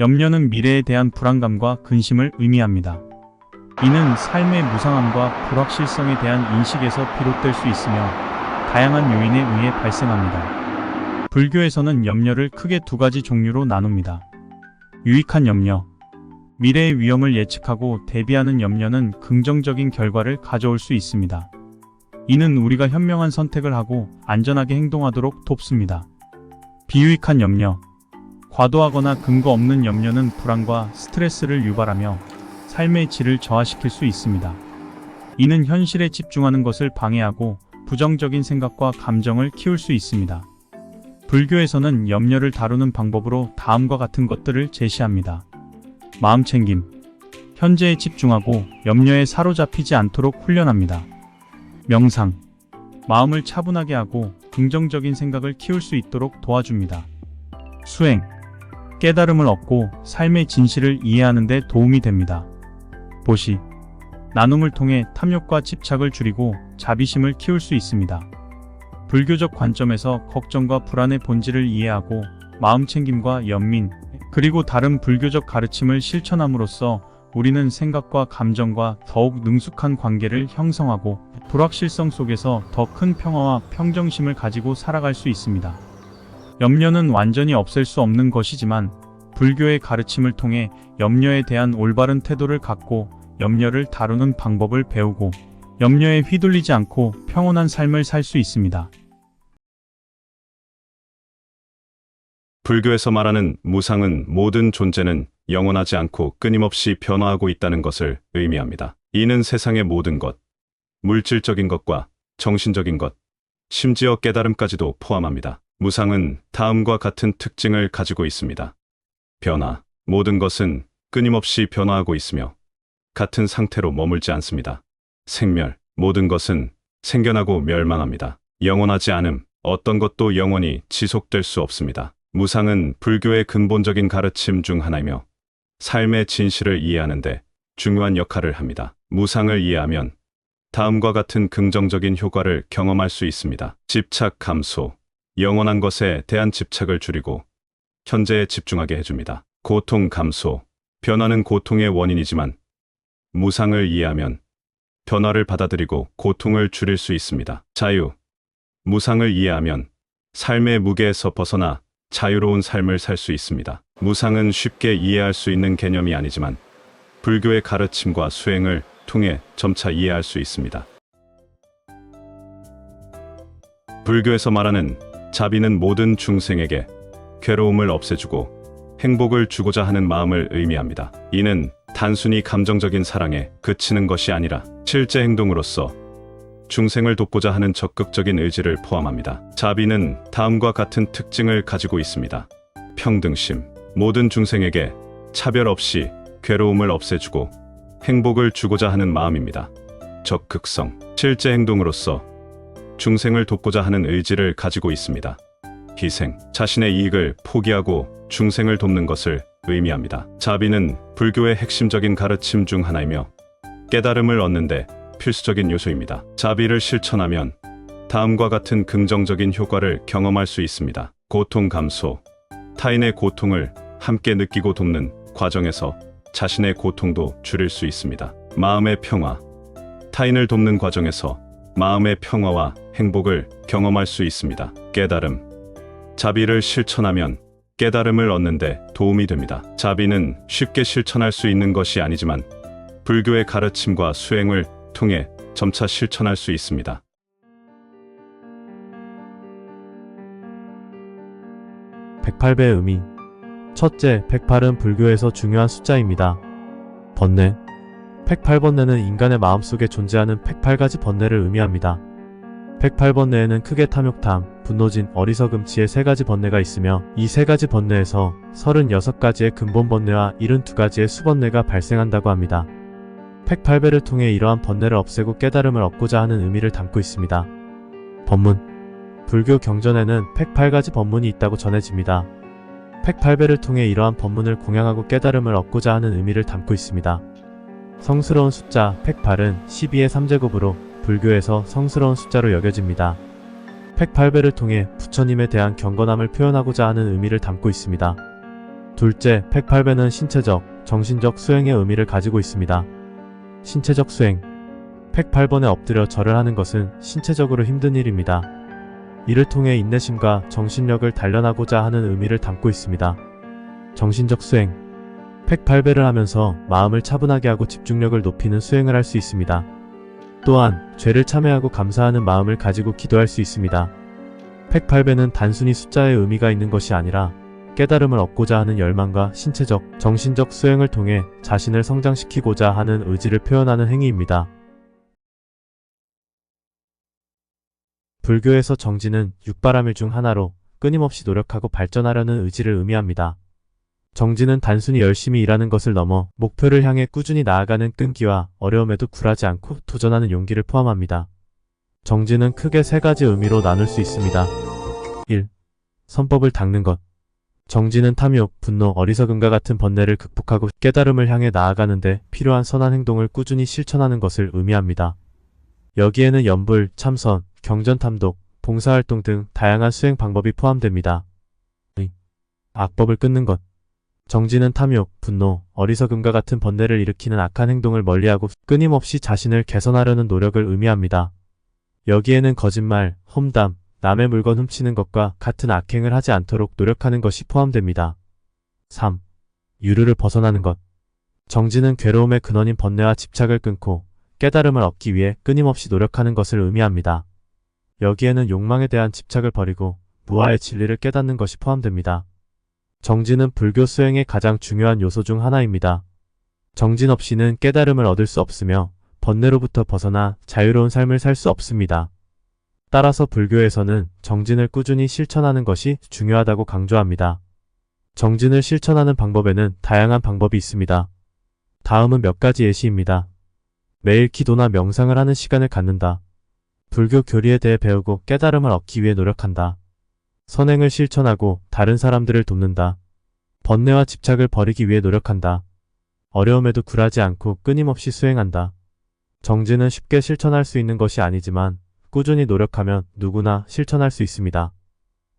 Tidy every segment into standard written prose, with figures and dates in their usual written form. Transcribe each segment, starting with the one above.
염려는 미래에 대한 불안감과 근심을 의미합니다. 이는 삶의 무상함과 불확실성에 대한 인식에서 비롯될 수 있으며 다양한 요인에 의해 발생합니다. 불교에서는 염려를 크게 두 가지 종류로 나눕니다. 유익한 염려. 미래의 위험을 예측하고 대비하는 염려는 긍정적인 결과를 가져올 수 있습니다. 이는 우리가 현명한 선택을 하고 안전하게 행동하도록 돕습니다. 비유익한 염려. 과도하거나 근거 없는 염려는 불안과 스트레스를 유발하며 삶의 질을 저하시킬 수 있습니다. 이는 현실에 집중하는 것을 방해하고 부정적인 생각과 감정을 키울 수 있습니다. 불교에서는 염려를 다루는 방법으로 다음과 같은 것들을 제시합니다. 마음챙김. 현재에 집중하고 염려에 사로잡히지 않도록 훈련합니다. 명상. 마음을 차분하게 하고 긍정적인 생각을 키울 수 있도록 도와줍니다. 수행. 깨달음을 얻고 삶의 진실을 이해하는 데 도움이 됩니다. 보시. 나눔을 통해 탐욕과 집착을 줄이고 자비심을 키울 수 있습니다. 불교적 관점에서 걱정과 불안의 본질을 이해하고 마음챙김과 연민, 그리고 다른 불교적 가르침을 실천함으로써 우리는 생각과 감정과 더욱 능숙한 관계를 형성하고 불확실성 속에서 더 큰 평화와 평정심을 가지고 살아갈 수 있습니다. 염려는 완전히 없앨 수 없는 것이지만 불교의 가르침을 통해 염려에 대한 올바른 태도를 갖고 염려를 다루는 방법을 배우고 염려에 휘둘리지 않고 평온한 삶을 살 수 있습니다. 불교에서 말하는 무상은 모든 존재는 영원하지 않고 끊임없이 변화하고 있다는 것을 의미합니다. 이는 세상의 모든 것, 물질적인 것과 정신적인 것, 심지어 깨달음까지도 포함합니다. 무상은 다음과 같은 특징을 가지고 있습니다. 변화. 모든 것은 끊임없이 변화하고 있으며 같은 상태로 머물지 않습니다. 생멸. 모든 것은 생겨나고 멸망합니다. 영원하지 않음. 어떤 것도 영원히 지속될 수 없습니다. 무상은 불교의 근본적인 가르침 중 하나이며 삶의 진실을 이해하는 데 중요한 역할을 합니다. 무상을 이해하면 다음과 같은 긍정적인 효과를 경험할 수 있습니다. 집착 감소. 영원한 것에 대한 집착을 줄이고 현재에 집중하게 해줍니다. 고통 감소. 변화는 고통의 원인이지만 무상을 이해하면 변화를 받아들이고 고통을 줄일 수 있습니다. 자유. 무상을 이해하면 삶의 무게에서 벗어나 자유로운 삶을 살 수 있습니다. 무상은 쉽게 이해할 수 있는 개념이 아니지만 불교의 가르침과 수행을 통해 점차 이해할 수 있습니다. 불교에서 말하는 자비는 모든 중생에게 괴로움을 없애주고 행복을 주고자 하는 마음을 의미합니다. 이는 단순히 감정적인 사랑에 그치는 것이 아니라 실제 행동으로서 중생을 돕고자 하는 적극적인 의지를 포함합니다. 자비는 다음과 같은 특징을 가지고 있습니다. 평등심. 모든 중생에게 차별 없이 괴로움을 없애주고 행복을 주고자 하는 마음입니다. 적극성. 실제 행동으로서 중생을 돕고자 하는 의지를 가지고 있습니다. 희생. 자신의 이익을 포기하고 중생을 돕는 것을 의미합니다. 자비는 불교의 핵심적인 가르침 중 하나이며 깨달음을 얻는 데 필수적인 요소입니다. 자비를 실천하면 다음과 같은 긍정적인 효과를 경험할 수 있습니다. 고통 감소. 타인의 고통을 함께 느끼고 돕는 과정에서 자신의 고통도 줄일 수 있습니다. 마음의 평화. 타인을 돕는 과정에서 마음의 평화와 행복을 경험할 수 있습니다. 깨달음. 자비를 실천하면 깨달음을 얻는 데 도움이 됩니다. 자비는 쉽게 실천할 수 있는 것이 아니지만 불교의 가르침과 수행을 통해 점차 실천할 수 있습니다. 108배의 의미. 첫째, 108은 불교에서 중요한 숫자입니다. 번뇌. 108번뇌는 인간의 마음속에 존재하는 108가지 번뇌를 의미합니다. 108번뇌에는 크게 탐욕탐, 분노진, 어리석음, 지혜 3가지 번뇌가 있으며 이 3가지 번뇌에서 36가지의 근본 번뇌와 72가지의 수번뇌가 발생한다고 합니다. 108배를 통해 이러한 번뇌를 없애고 깨달음을 얻고자 하는 의미를 담고 있습니다. 법문. 불교 경전에는 108가지 법문이 있다고 전해집니다. 108배를 통해 이러한 법문을 공양하고 깨달음을 얻고자 하는 의미를 담고 있습니다. 성스러운 숫자 108은 12의 3제곱으로 불교에서 성스러운 숫자로 여겨집니다. 108배를 통해 부처님에 대한 경건함을 표현하고자 하는 의미를 담고 있습니다. 둘째, 108배는 신체적, 정신적 수행의 의미를 가지고 있습니다. 신체적 수행. 108번에 엎드려 절을 하는 것은 신체적으로 힘든 일입니다. 이를 통해 인내심과 정신력을 단련하고자 하는 의미를 담고 있습니다. 정신적 수행. 108배를 하면서 마음을 차분하게 하고 집중력을 높이는 수행을 할 수 있습니다. 또한 죄를 참회하고 감사하는 마음을 가지고 기도할 수 있습니다. 108배는 단순히 숫자의 의미가 있는 것이 아니라 깨달음을 얻고자 하는 열망과 신체적, 정신적 수행을 통해 자신을 성장시키고자 하는 의지를 표현하는 행위입니다. 불교에서 정진은 육바라밀 중 하나로 끊임없이 노력하고 발전하려는 의지를 의미합니다. 정진은 단순히 열심히 일하는 것을 넘어 목표를 향해 꾸준히 나아가는 끈기와 어려움에도 굴하지 않고 도전하는 용기를 포함합니다. 정진은 크게 세 가지 의미로 나눌 수 있습니다. 1. 선법을 닦는 것. 정진은 탐욕, 분노, 어리석음과 같은 번뇌를 극복하고 깨달음을 향해 나아가는데 필요한 선한 행동을 꾸준히 실천하는 것을 의미합니다. 여기에는 염불, 참선, 경전탐독, 봉사활동 등 다양한 수행 방법이 포함됩니다. 2. 악법을 끊는 것. 정진은 탐욕, 분노, 어리석음과 같은 번뇌를 일으키는 악한 행동을 멀리하고 끊임없이 자신을 개선하려는 노력을 의미합니다. 여기에는 거짓말, 험담, 남의 물건 훔치는 것과 같은 악행을 하지 않도록 노력하는 것이 포함됩니다. 3. 유르를 벗어나는 것. 정진은 괴로움의 근원인 번뇌와 집착을 끊고 깨달음을 얻기 위해 끊임없이 노력하는 것을 의미합니다. 여기에는 욕망에 대한 집착을 버리고 무아의 진리를 깨닫는 것이 포함됩니다. 정진은 불교 수행의 가장 중요한 요소 중 하나입니다. 정진 없이는 깨달음을 얻을 수 없으며 번뇌로부터 벗어나 자유로운 삶을 살 수 없습니다. 따라서 불교에서는 정진을 꾸준히 실천하는 것이 중요하다고 강조합니다. 정진을 실천하는 방법에는 다양한 방법이 있습니다. 다음은 몇 가지 예시입니다. 매일 기도나 명상을 하는 시간을 갖는다. 불교 교리에 대해 배우고 깨달음을 얻기 위해 노력한다. 선행을 실천하고 다른 사람들을 돕는다. 번뇌와 집착을 버리기 위해 노력한다. 어려움에도 굴하지 않고 끊임없이 수행한다. 정진은 쉽게 실천할 수 있는 것이 아니지만 꾸준히 노력하면 누구나 실천할 수 있습니다.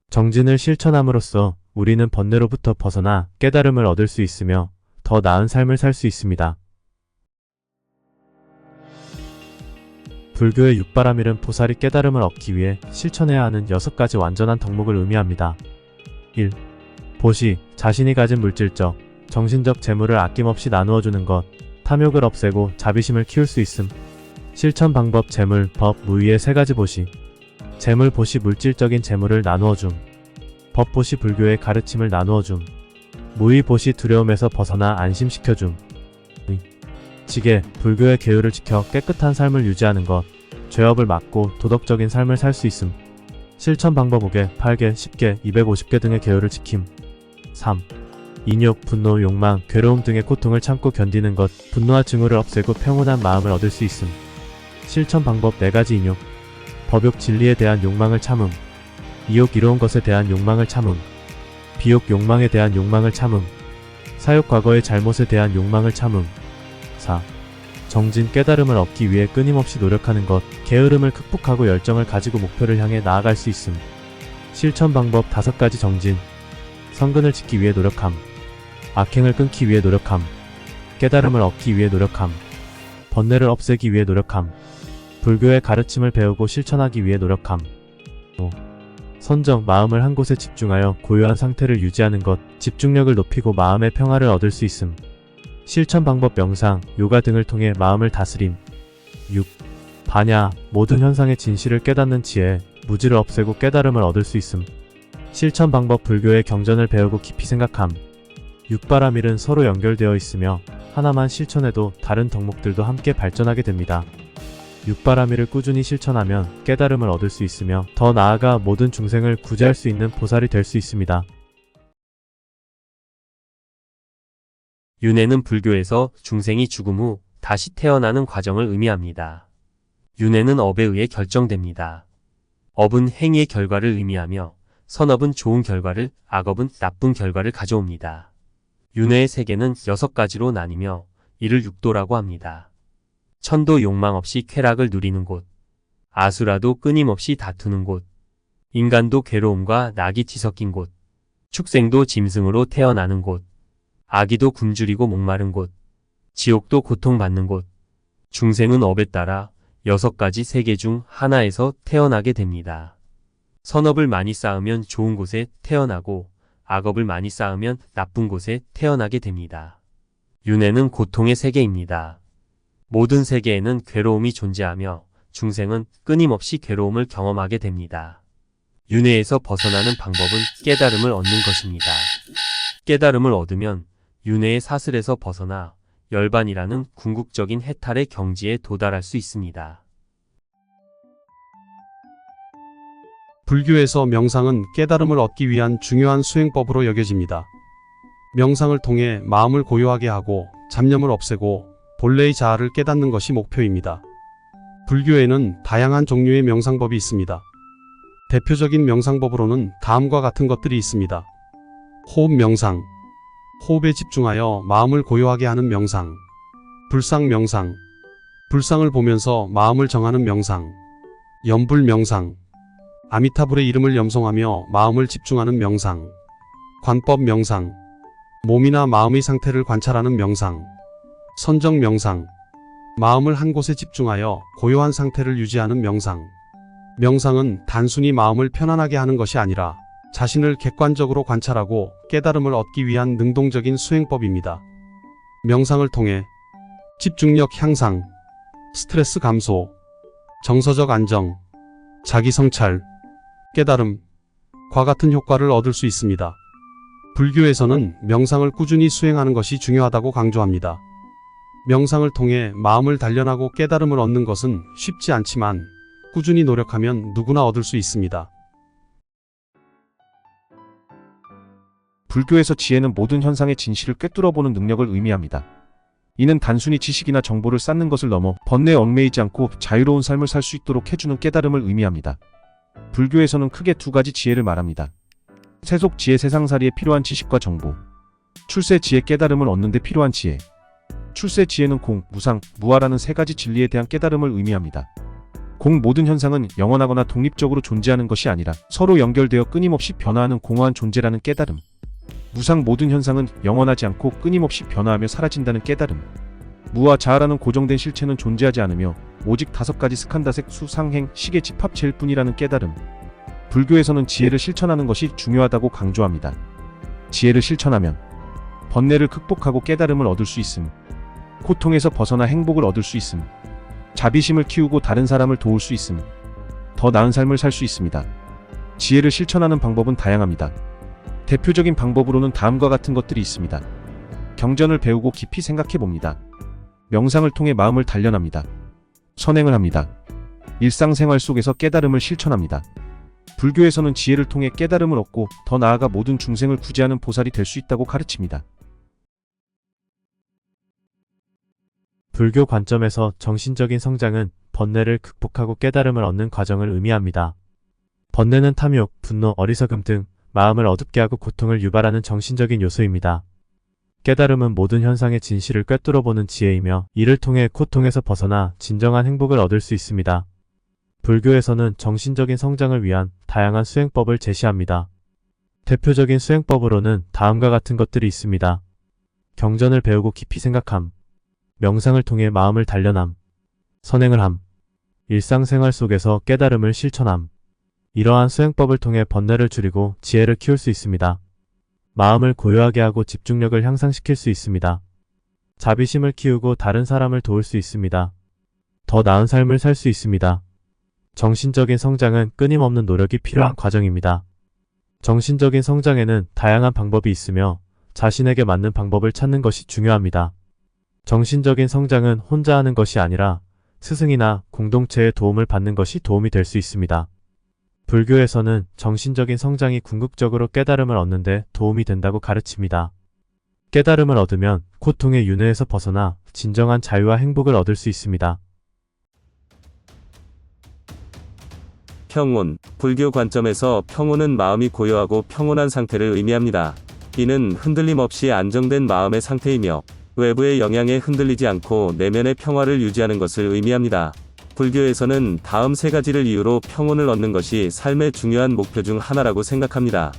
정진을 실천함으로써 우리는 번뇌로부터 벗어나 깨달음을 얻을 수 있으며 더 나은 삶을 살 수 있습니다. 불교의 육바라밀은 보살이 깨달음을 얻기 위해 실천해야 하는 6가지 완전한 덕목을 의미합니다. 1. 보시, 자신이 가진 물질적, 정신적 재물을 아낌없이 나누어주는 것, 탐욕을 없애고 자비심을 키울 수 있음. 실천 방법 재물, 법, 무의의 3가지 보시. 재물 보시 물질적인 재물을 나누어줌. 법 보시 불교의 가르침을 나누어줌. 무의 보시 두려움에서 벗어나 안심시켜줌. 지게 불교의 계율을 지켜 깨끗한 삶을 유지하는 것, 죄업을 막고 도덕적인 삶을 살 수 있음. 실천 방법 5개, 8개, 10개, 250개 등의 계율을 지킴. 3. 인욕, 분노, 욕망, 괴로움 등의 고통을 참고 견디는 것, 분노와 증오를 없애고 평온한 마음을 얻을 수 있음. 실천 방법 4가지 인욕. 법욕 진리에 대한 욕망을 참음. 이욕 이로운 것에 대한 욕망을 참음. 비욕 욕망에 대한 욕망을 참음. 사욕 과거의 잘못에 대한 욕망을 참음. 4. 정진 깨달음을 얻기 위해 끊임없이 노력하는 것, 게으름을 극복하고 열정을 가지고 목표를 향해 나아갈 수 있음. 실천 방법 5가지 정진. 성근을 지키기 위해 노력함. 악행을 끊기 위해 노력함. 깨달음을 얻기 위해 노력함. 번뇌를 없애기 위해 노력함. 불교의 가르침을 배우고 실천하기 위해 노력함. 5. 선정, 마음을 한 곳에 집중하여 고요한 상태를 유지하는 것, 집중력을 높이고 마음의 평화를 얻을 수 있음. 실천 방법 명상, 요가 등을 통해 마음을 다스림. 6. 반야, 모든 현상의 진실을 깨닫는 지혜, 무지를 없애고 깨달음을 얻을 수 있음. 실천 방법 불교의 경전을 배우고 깊이 생각함. 육바라밀은 서로 연결되어 있으며 하나만 실천해도 다른 덕목들도 함께 발전하게 됩니다. 육바라밀을 꾸준히 실천하면 깨달음을 얻을 수 있으며 더 나아가 모든 중생을 구제할 수 있는 보살이 될 수 있습니다. 윤회는 불교에서 중생이 죽음 후 다시 태어나는 과정을 의미합니다. 윤회는 업에 의해 결정됩니다. 업은 행위의 결과를 의미하며 선업은 좋은 결과를, 악업은 나쁜 결과를 가져옵니다. 윤회의 세계는 6가지로 나뉘며 이를 육도라고 합니다. 천도 욕망 없이 쾌락을 누리는 곳, 아수라도 끊임없이 다투는 곳, 인간도 괴로움과 낙이 뒤섞인 곳, 축생도 짐승으로 태어나는 곳, 아기도 굶주리고 목마른 곳, 지옥도 고통받는 곳, 중생은 업에 따라 6가지 세계 중 하나에서 태어나게 됩니다. 선업을 많이 쌓으면 좋은 곳에 태어나고 악업을 많이 쌓으면 나쁜 곳에 태어나게 됩니다. 윤회는 고통의 세계입니다. 모든 세계에는 괴로움이 존재하며 중생은 끊임없이 괴로움을 경험하게 됩니다. 윤회에서 벗어나는 방법은 깨달음을 얻는 것입니다. 깨달음을 얻으면 윤회의 사슬에서 벗어나 열반이라는 궁극적인 해탈의 경지에 도달할 수 있습니다. 불교에서 명상은 깨달음을 얻기 위한 중요한 수행법으로 여겨집니다. 명상을 통해 마음을 고요하게 하고 잡념을 없애고 본래의 자아를 깨닫는 것이 목표입니다. 불교에는 다양한 종류의 명상법이 있습니다. 대표적인 명상법으로는 다음과 같은 것들이 있습니다. 호흡 명상, 호흡에 집중하여 마음을 고요하게 하는 명상, 불상 명상, 불상을 보면서 마음을 정하는 명상, 염불 명상, 아미타불의 이름을 염송하며 마음을 집중하는 명상, 관법 명상, 몸이나 마음의 상태를 관찰하는 명상, 선정 명상, 마음을 한 곳에 집중하여 고요한 상태를 유지하는 명상. 명상은 단순히 마음을 편안하게 하는 것이 아니라 자신을 객관적으로 관찰하고 깨달음을 얻기 위한 능동적인 수행법입니다. 명상을 통해 집중력 향상, 스트레스 감소, 정서적 안정, 자기 성찰, 깨달음과 같은 효과를 얻을 수 있습니다. 불교에서는 명상을 꾸준히 수행하는 것이 중요하다고 강조합니다. 명상을 통해 마음을 단련하고 깨달음을 얻는 것은 쉽지 않지만 꾸준히 노력하면 누구나 얻을 수 있습니다. 불교에서 지혜는 모든 현상의 진실을 꿰뚫어보는 능력을 의미합니다. 이는 단순히 지식이나 정보를 쌓는 것을 넘어 번뇌에 얽매이지 않고 자유로운 삶을 살 수 있도록 해주는 깨달음을 의미합니다. 불교에서는 크게 2가지 지혜를 말합니다. 세속 지혜, 세상살이에 필요한 지식과 정보. 출세 지혜, 깨달음을 얻는 데 필요한 지혜. 출세 지혜는 공, 무상, 무아라는 3가지 진리에 대한 깨달음을 의미합니다. 공, 모든 현상은 영원하거나 독립적으로 존재하는 것이 아니라 서로 연결되어 끊임없이 변화하는 공허한 존재라는 깨달음. 무상, 모든 현상은 영원하지 않고 끊임없이 변화하며 사라진다는 깨달음. 무아, 자아라는 고정된 실체는 존재하지 않으며 오직 5가지 스칸다색, 수, 상행, 시계, 집합체일 뿐이라는 깨달음. 불교에서는 지혜를 실천하는 것이 중요하다고 강조합니다. 지혜를 실천하면 번뇌를 극복하고 깨달음을 얻을 수 있음. 고통에서 벗어나 행복을 얻을 수 있음. 자비심을 키우고 다른 사람을 도울 수 있음. 더 나은 삶을 살 수 있습니다. 지혜를 실천하는 방법은 다양합니다. 대표적인 방법으로는 다음과 같은 것들이 있습니다. 경전을 배우고 깊이 생각해 봅니다. 명상을 통해 마음을 단련합니다. 선행을 합니다. 일상생활 속에서 깨달음을 실천합니다. 불교에서는 지혜를 통해 깨달음을 얻고 더 나아가 모든 중생을 구제하는 보살이 될 수 있다고 가르칩니다. 불교 관점에서 정신적인 성장은 번뇌를 극복하고 깨달음을 얻는 과정을 의미합니다. 번뇌는 탐욕, 분노, 어리석음 등 마음을 어둡게 하고 고통을 유발하는 정신적인 요소입니다. 깨달음은 모든 현상의 진실을 꿰뚫어보는 지혜이며 이를 통해 고통에서 벗어나 진정한 행복을 얻을 수 있습니다. 불교에서는 정신적인 성장을 위한 다양한 수행법을 제시합니다. 대표적인 수행법으로는 다음과 같은 것들이 있습니다. 경전을 배우고 깊이 생각함, 명상을 통해 마음을 단련함, 선행을 함, 일상생활 속에서 깨달음을 실천함. 이러한 수행법을 통해 번뇌를 줄이고 지혜를 키울 수 있습니다. 마음을 고요하게 하고 집중력을 향상시킬 수 있습니다. 자비심을 키우고 다른 사람을 도울 수 있습니다. 더 나은 삶을 살 수 있습니다. 정신적인 성장은 끊임없는 노력이 필요한 과정입니다. 정신적인 성장에는 다양한 방법이 있으며 자신에게 맞는 방법을 찾는 것이 중요합니다. 정신적인 성장은 혼자 하는 것이 아니라 스승이나 공동체의 도움을 받는 것이 도움이 될 수 있습니다. 불교에서는 정신적인 성장이 궁극적으로 깨달음을 얻는 데 도움이 된다고 가르칩니다. 깨달음을 얻으면 고통의 윤회에서 벗어나 진정한 자유와 행복을 얻을 수 있습니다. 평온, 불교 관점에서 평온은 마음이 고요하고 평온한 상태를 의미합니다. 이는 흔들림 없이 안정된 마음의 상태이며 외부의 영향에 흔들리지 않고 내면의 평화를 유지하는 것을 의미합니다. 불교에서는 다음 3가지를 이유로 평온을 얻는 것이 삶의 중요한 목표 중 하나라고 생각합니다.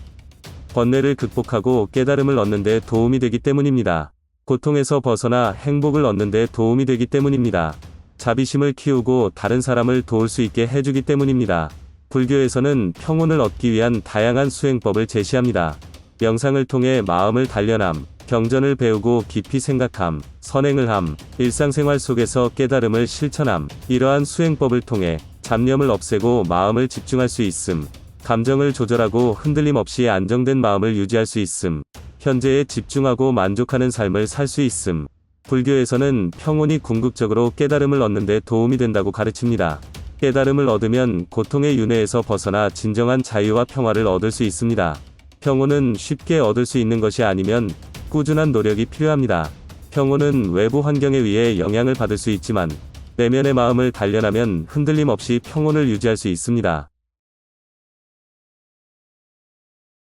번뇌를 극복하고 깨달음을 얻는 데 도움이 되기 때문입니다. 고통에서 벗어나 행복을 얻는 데 도움이 되기 때문입니다. 자비심을 키우고 다른 사람을 도울 수 있게 해주기 때문입니다. 불교에서는 평온을 얻기 위한 다양한 수행법을 제시합니다. 명상을 통해 마음을 단련함, 경전을 배우고 깊이 생각함, 선행을 함, 일상생활 속에서 깨달음을 실천함, 이러한 수행법을 통해 잡념을 없애고 마음을 집중할 수 있음, 감정을 조절하고 흔들림 없이 안정된 마음을 유지할 수 있음, 현재에 집중하고 만족하는 삶을 살 수 있음. 불교에서는 평온이 궁극적으로 깨달음을 얻는 데 도움이 된다고 가르칩니다. 깨달음을 얻으면 고통의 윤회에서 벗어나 진정한 자유와 평화를 얻을 수 있습니다. 평온은 쉽게 얻을 수 있는 것이 아니면 꾸준한 노력이 필요합니다. 평온은 외부 환경에 의해 영향을 받을 수 있지만 내면의 마음을 단련하면 흔들림 없이 평온을 유지할 수 있습니다.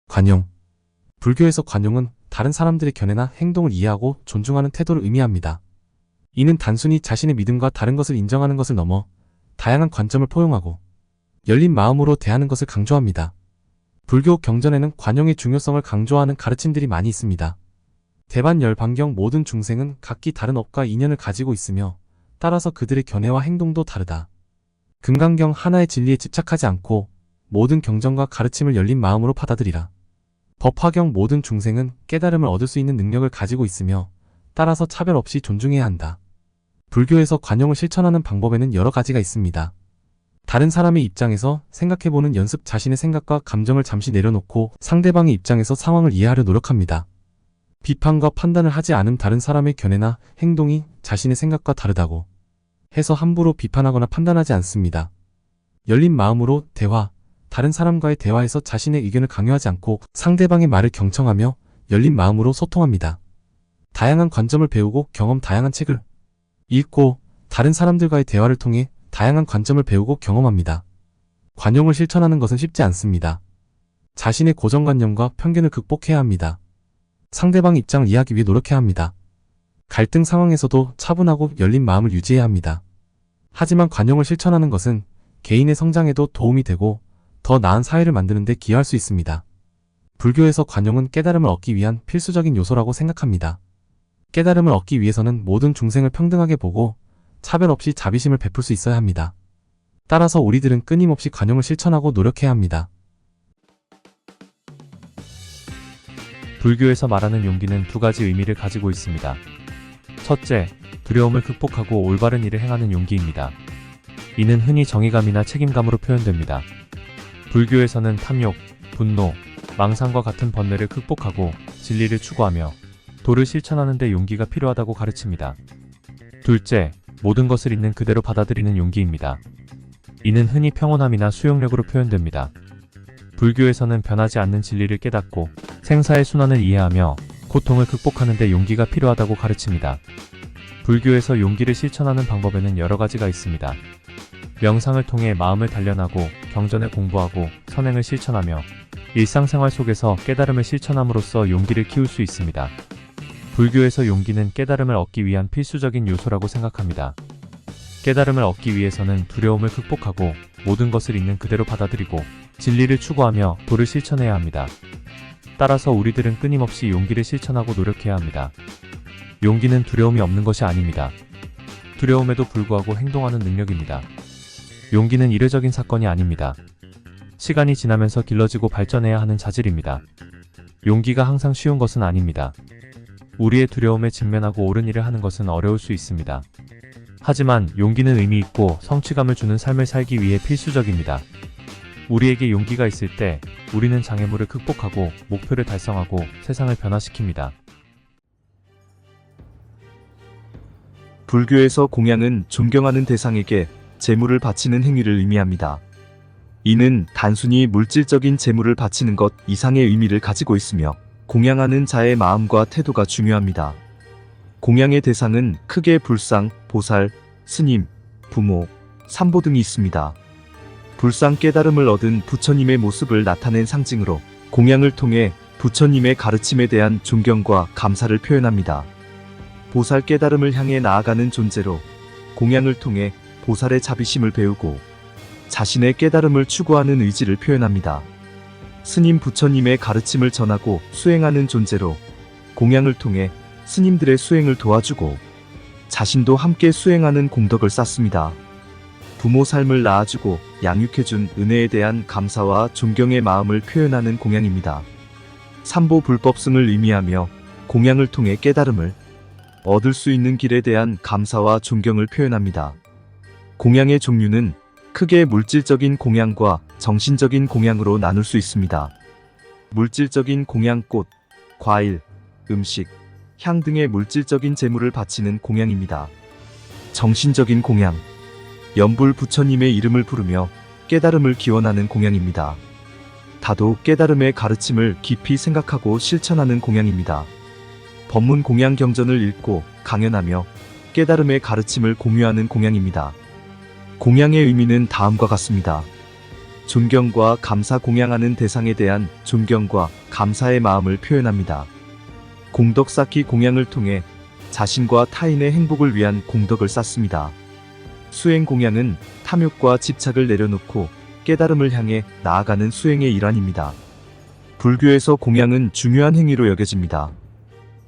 관용. 불교에서 관용은 다른 사람들의 견해나 행동을 이해하고 존중하는 태도를 의미합니다. 이는 단순히 자신의 믿음과 다른 것을 인정하는 것을 넘어 다양한 관점을 포용하고 열린 마음으로 대하는 것을 강조합니다. 불교 경전에는 관용의 중요성을 강조하는 가르침들이 많이 있습니다. 대반열반경 모든 중생은 각기 다른 업과 인연을 가지고 있으며 따라서 그들의 견해와 행동도 다르다. 금강경 하나의 진리에 집착하지 않고 모든 경전과 가르침을 열린 마음으로 받아들이라. 법화경 모든 중생은 깨달음을 얻을 수 있는 능력을 가지고 있으며 따라서 차별 없이 존중해야 한다. 불교에서 관용을 실천하는 방법에는 여러 가지가 있습니다. 다른 사람의 입장에서 생각해보는 연습, 자신의 생각과 감정을 잠시 내려놓고 상대방의 입장에서 상황을 이해하려 노력합니다. 비판과 판단을 하지 않음. 다른 사람의 견해나 행동이 자신의 생각과 다르다고 해서 함부로 비판하거나 판단하지 않습니다. 열린 마음으로 대화, 다른 사람과의 대화에서 자신의 의견을 강요하지 않고 상대방의 말을 경청하며 열린 마음으로 소통합니다. 다양한 관점을 배우고 다양한 책을 읽고 다른 사람들과의 대화를 통해 다양한 관점을 배우고 경험합니다. 관용을 실천하는 것은 쉽지 않습니다. 자신의 고정관념과 편견을 극복해야 합니다. 상대방 입장을 이해하기 위해 노력해야 합니다. 갈등 상황에서도 차분하고 열린 마음을 유지해야 합니다. 하지만 관용을 실천하는 것은 개인의 성장에도 도움이 되고 더 나은 사회를 만드는 데 기여할 수 있습니다. 불교에서 관용은 깨달음을 얻기 위한 필수적인 요소라고 생각합니다. 깨달음을 얻기 위해서는 모든 중생을 평등하게 보고 차별 없이 자비심을 베풀 수 있어야 합니다. 따라서 우리들은 끊임없이 관용을 실천하고 노력해야 합니다. 불교에서 말하는 용기는 두 가지 의미를 가지고 있습니다. 첫째, 두려움을 극복하고 올바른 일을 행하는 용기입니다. 이는 흔히 정의감이나 책임감으로 표현됩니다. 불교에서는 탐욕, 분노, 망상과 같은 번뇌를 극복하고 진리를 추구하며 도를 실천하는 데 용기가 필요하다고 가르칩니다. 둘째, 모든 것을 있는 그대로 받아들이는 용기입니다. 이는 흔히 평온함이나 수용력으로 표현됩니다. 불교에서는 변하지 않는 진리를 깨닫고 생사의 순환을 이해하며 고통을 극복하는 데 용기가 필요하다고 가르칩니다. 불교에서 용기를 실천하는 방법에는 여러 가지가 있습니다. 명상을 통해 마음을 단련하고 경전을 공부하고 선행을 실천하며 일상생활 속에서 깨달음을 실천함으로써 용기를 키울 수 있습니다. 불교에서 용기는 깨달음을 얻기 위한 필수적인 요소라고 생각합니다. 깨달음을 얻기 위해서는 두려움을 극복하고 모든 것을 있는 그대로 받아들이고 진리를 추구하며 도를 실천해야 합니다. 따라서 우리들은 끊임없이 용기를 실천하고 노력해야 합니다. 용기는 두려움이 없는 것이 아닙니다. 두려움에도 불구하고 행동하는 능력입니다. 용기는 이례적인 사건이 아닙니다. 시간이 지나면서 길러지고 발전해야 하는 자질입니다. 용기가 항상 쉬운 것은 아닙니다. 우리의 두려움에 직면하고 옳은 일을 하는 것은 어려울 수 있습니다. 하지만 용기는 의미 있고 성취감을 주는 삶을 살기 위해 필수적입니다. 우리에게 용기가 있을 때 우리는 장애물을 극복하고 목표를 달성하고 세상을 변화시킵니다. 불교에서 공양은 존경하는 대상에게 재물을 바치는 행위를 의미합니다. 이는 단순히 물질적인 재물을 바치는 것 이상의 의미를 가지고 있으며 공양하는 자의 마음과 태도가 중요합니다. 공양의 대상은 크게 불상, 보살, 스님, 부모, 삼보 등이 있습니다. 불상 깨달음을 얻은 부처님의 모습을 나타낸 상징으로 공양을 통해 부처님의 가르침에 대한 존경과 감사를 표현합니다. 보살 깨달음을 향해 나아가는 존재로 공양을 통해 보살의 자비심을 배우고 자신의 깨달음을 추구하는 의지를 표현합니다. 스님 부처님의 가르침을 전하고 수행하는 존재로 공양을 통해 스님들의 수행을 도와주고 자신도 함께 수행하는 공덕을 쌓습니다. 부모 삶을 낳아주고 양육해준 은혜에 대한 감사와 존경의 마음을 표현하는 공양입니다. 삼보 불법승을 의미하며 공양을 통해 깨달음을 얻을 수 있는 길에 대한 감사와 존경을 표현합니다. 공양의 종류는 크게 물질적인 공양과 정신적인 공양으로 나눌 수 있습니다. 물질적인 공양 꽃, 과일, 음식, 향 등의 물질적인 재물을 바치는 공양입니다. 정신적인 공양, 연불 부처님의 이름을 부르며 깨달음을 기원하는 공양입니다. 다도 깨달음의 가르침을 깊이 생각하고 실천하는 공양입니다. 법문 공양 경전을 읽고 강연하며 깨달음의 가르침을 공유하는 공양입니다. 공양의 의미는 다음과 같습니다. 존경과 감사 공양하는 대상에 대한 존경과 감사의 마음을 표현합니다. 공덕 쌓기 공양을 통해 자신과 타인의 행복을 위한 공덕을 쌓습니다. 수행 공양은 탐욕과 집착을 내려놓고 깨달음을 향해 나아가는 수행의 일환입니다. 불교에서 공양은 중요한 행위로 여겨집니다.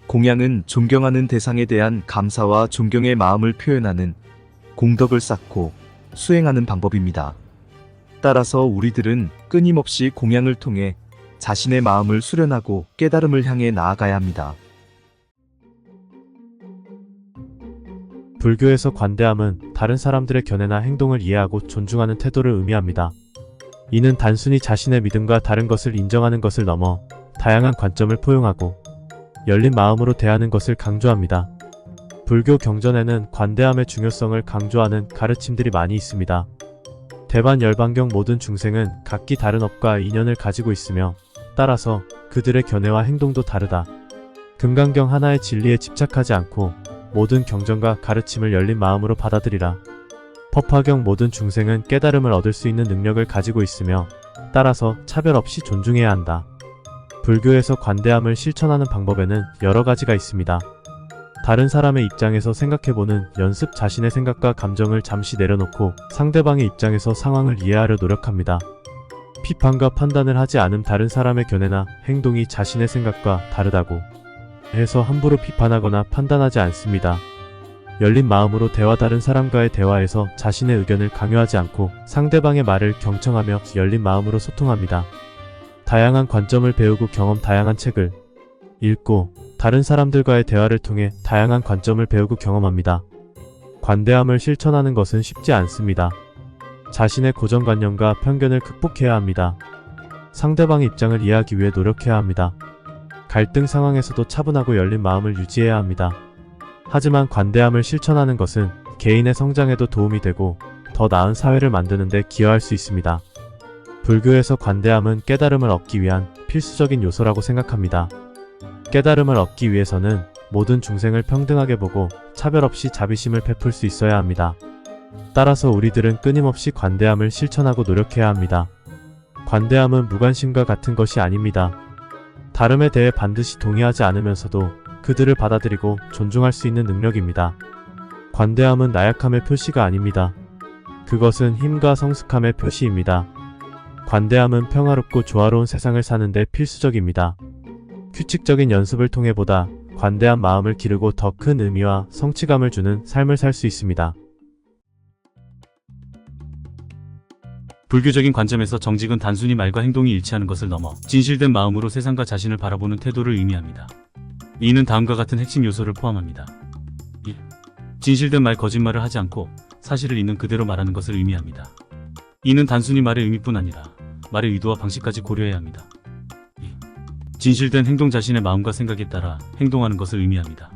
공양은 존경하는 대상에 대한 감사와 존경의 마음을 표현하는 공덕을 쌓고 수행하는 방법입니다. 따라서 우리들은 끊임없이 공양을 통해 자신의 마음을 수련하고 깨달음을 향해 나아가야 합니다. 불교에서 관대함은 다른 사람들의 견해나 행동을 이해하고 존중하는 태도를 의미합니다. 이는 단순히 자신의 믿음과 다른 것을 인정하는 것을 넘어 다양한 관점을 포용하고 열린 마음으로 대하는 것을 강조합니다. 불교 경전에는 관대함의 중요성을 강조하는 가르침들이 많이 있습니다. 대반 열반경 모든 중생은 각기 다른 업과 인연을 가지고 있으며 따라서 그들의 견해와 행동도 다르다. 금강경 하나의 진리에 집착하지 않고 모든 경전과 가르침을 열린 마음으로 받아들이라. 법화경 모든 중생은 깨달음을 얻을 수 있는 능력을 가지고 있으며 따라서 차별 없이 존중해야 한다. 불교에서 관대함을 실천하는 방법에는 여러 가지가 있습니다. 다른 사람의 입장에서 생각해보는 연습, 자신의 생각과 감정을 잠시 내려놓고 상대방의 입장에서 상황을 이해하려 노력합니다. 비판과 판단을 하지 않음. 다른 사람의 견해나 행동이 자신의 생각과 다르다고 해서 함부로 비판하거나 판단하지 않습니다. 열린 마음으로 대화, 다른 사람과의 대화에서 자신의 의견을 강요하지 않고 상대방의 말을 경청하며 열린 마음으로 소통합니다. 다양한 관점을 배우고 경험, 다양한 책을 읽고 다른 사람들과의 대화를 통해 다양한 관점을 배우고 경험합니다. 관대함을 실천하는 것은 쉽지 않습니다. 자신의 고정관념과 편견을 극복해야 합니다. 상대방의 입장을 이해하기 위해 노력해야 합니다. 갈등 상황에서도 차분하고 열린 마음을 유지해야 합니다. 하지만 관대함을 실천하는 것은 개인의 성장에도 도움이 되고 더 나은 사회를 만드는 데 기여할 수 있습니다. 불교에서 관대함은 깨달음을 얻기 위한 필수적인 요소라고 생각합니다. 깨달음을 얻기 위해서는 모든 중생을 평등하게 보고 차별 없이 자비심을 베풀 수 있어야 합니다. 따라서 우리들은 끊임없이 관대함을 실천하고 노력해야 합니다. 관대함은 무관심과 같은 것이 아닙니다. 다름에 대해 반드시 동의하지 않으면서도 그들을 받아들이고 존중할 수 있는 능력입니다. 관대함은 나약함의 표시가 아닙니다. 그것은 힘과 성숙함의 표시입니다. 관대함은 평화롭고 조화로운 세상을 사는 데 필수적입니다. 규칙적인 연습을 통해 보다 관대한 마음을 기르고 더 큰 의미와 성취감을 주는 삶을 살 수 있습니다. 불교적인 관점에서 정직은 단순히 말과 행동이 일치하는 것을 넘어 진실된 마음으로 세상과 자신을 바라보는 태도를 의미합니다. 이는 다음과 같은 핵심 요소를 포함합니다. 1. 진실된 말, 거짓말을 하지 않고 사실을 있는 그대로 말하는 것을 의미합니다. 이는 단순히 말의 의미뿐 아니라 말의 의도와 방식까지 고려해야 합니다. 2. 진실된 행동, 자신의 마음과 생각에 따라 행동하는 것을 의미합니다.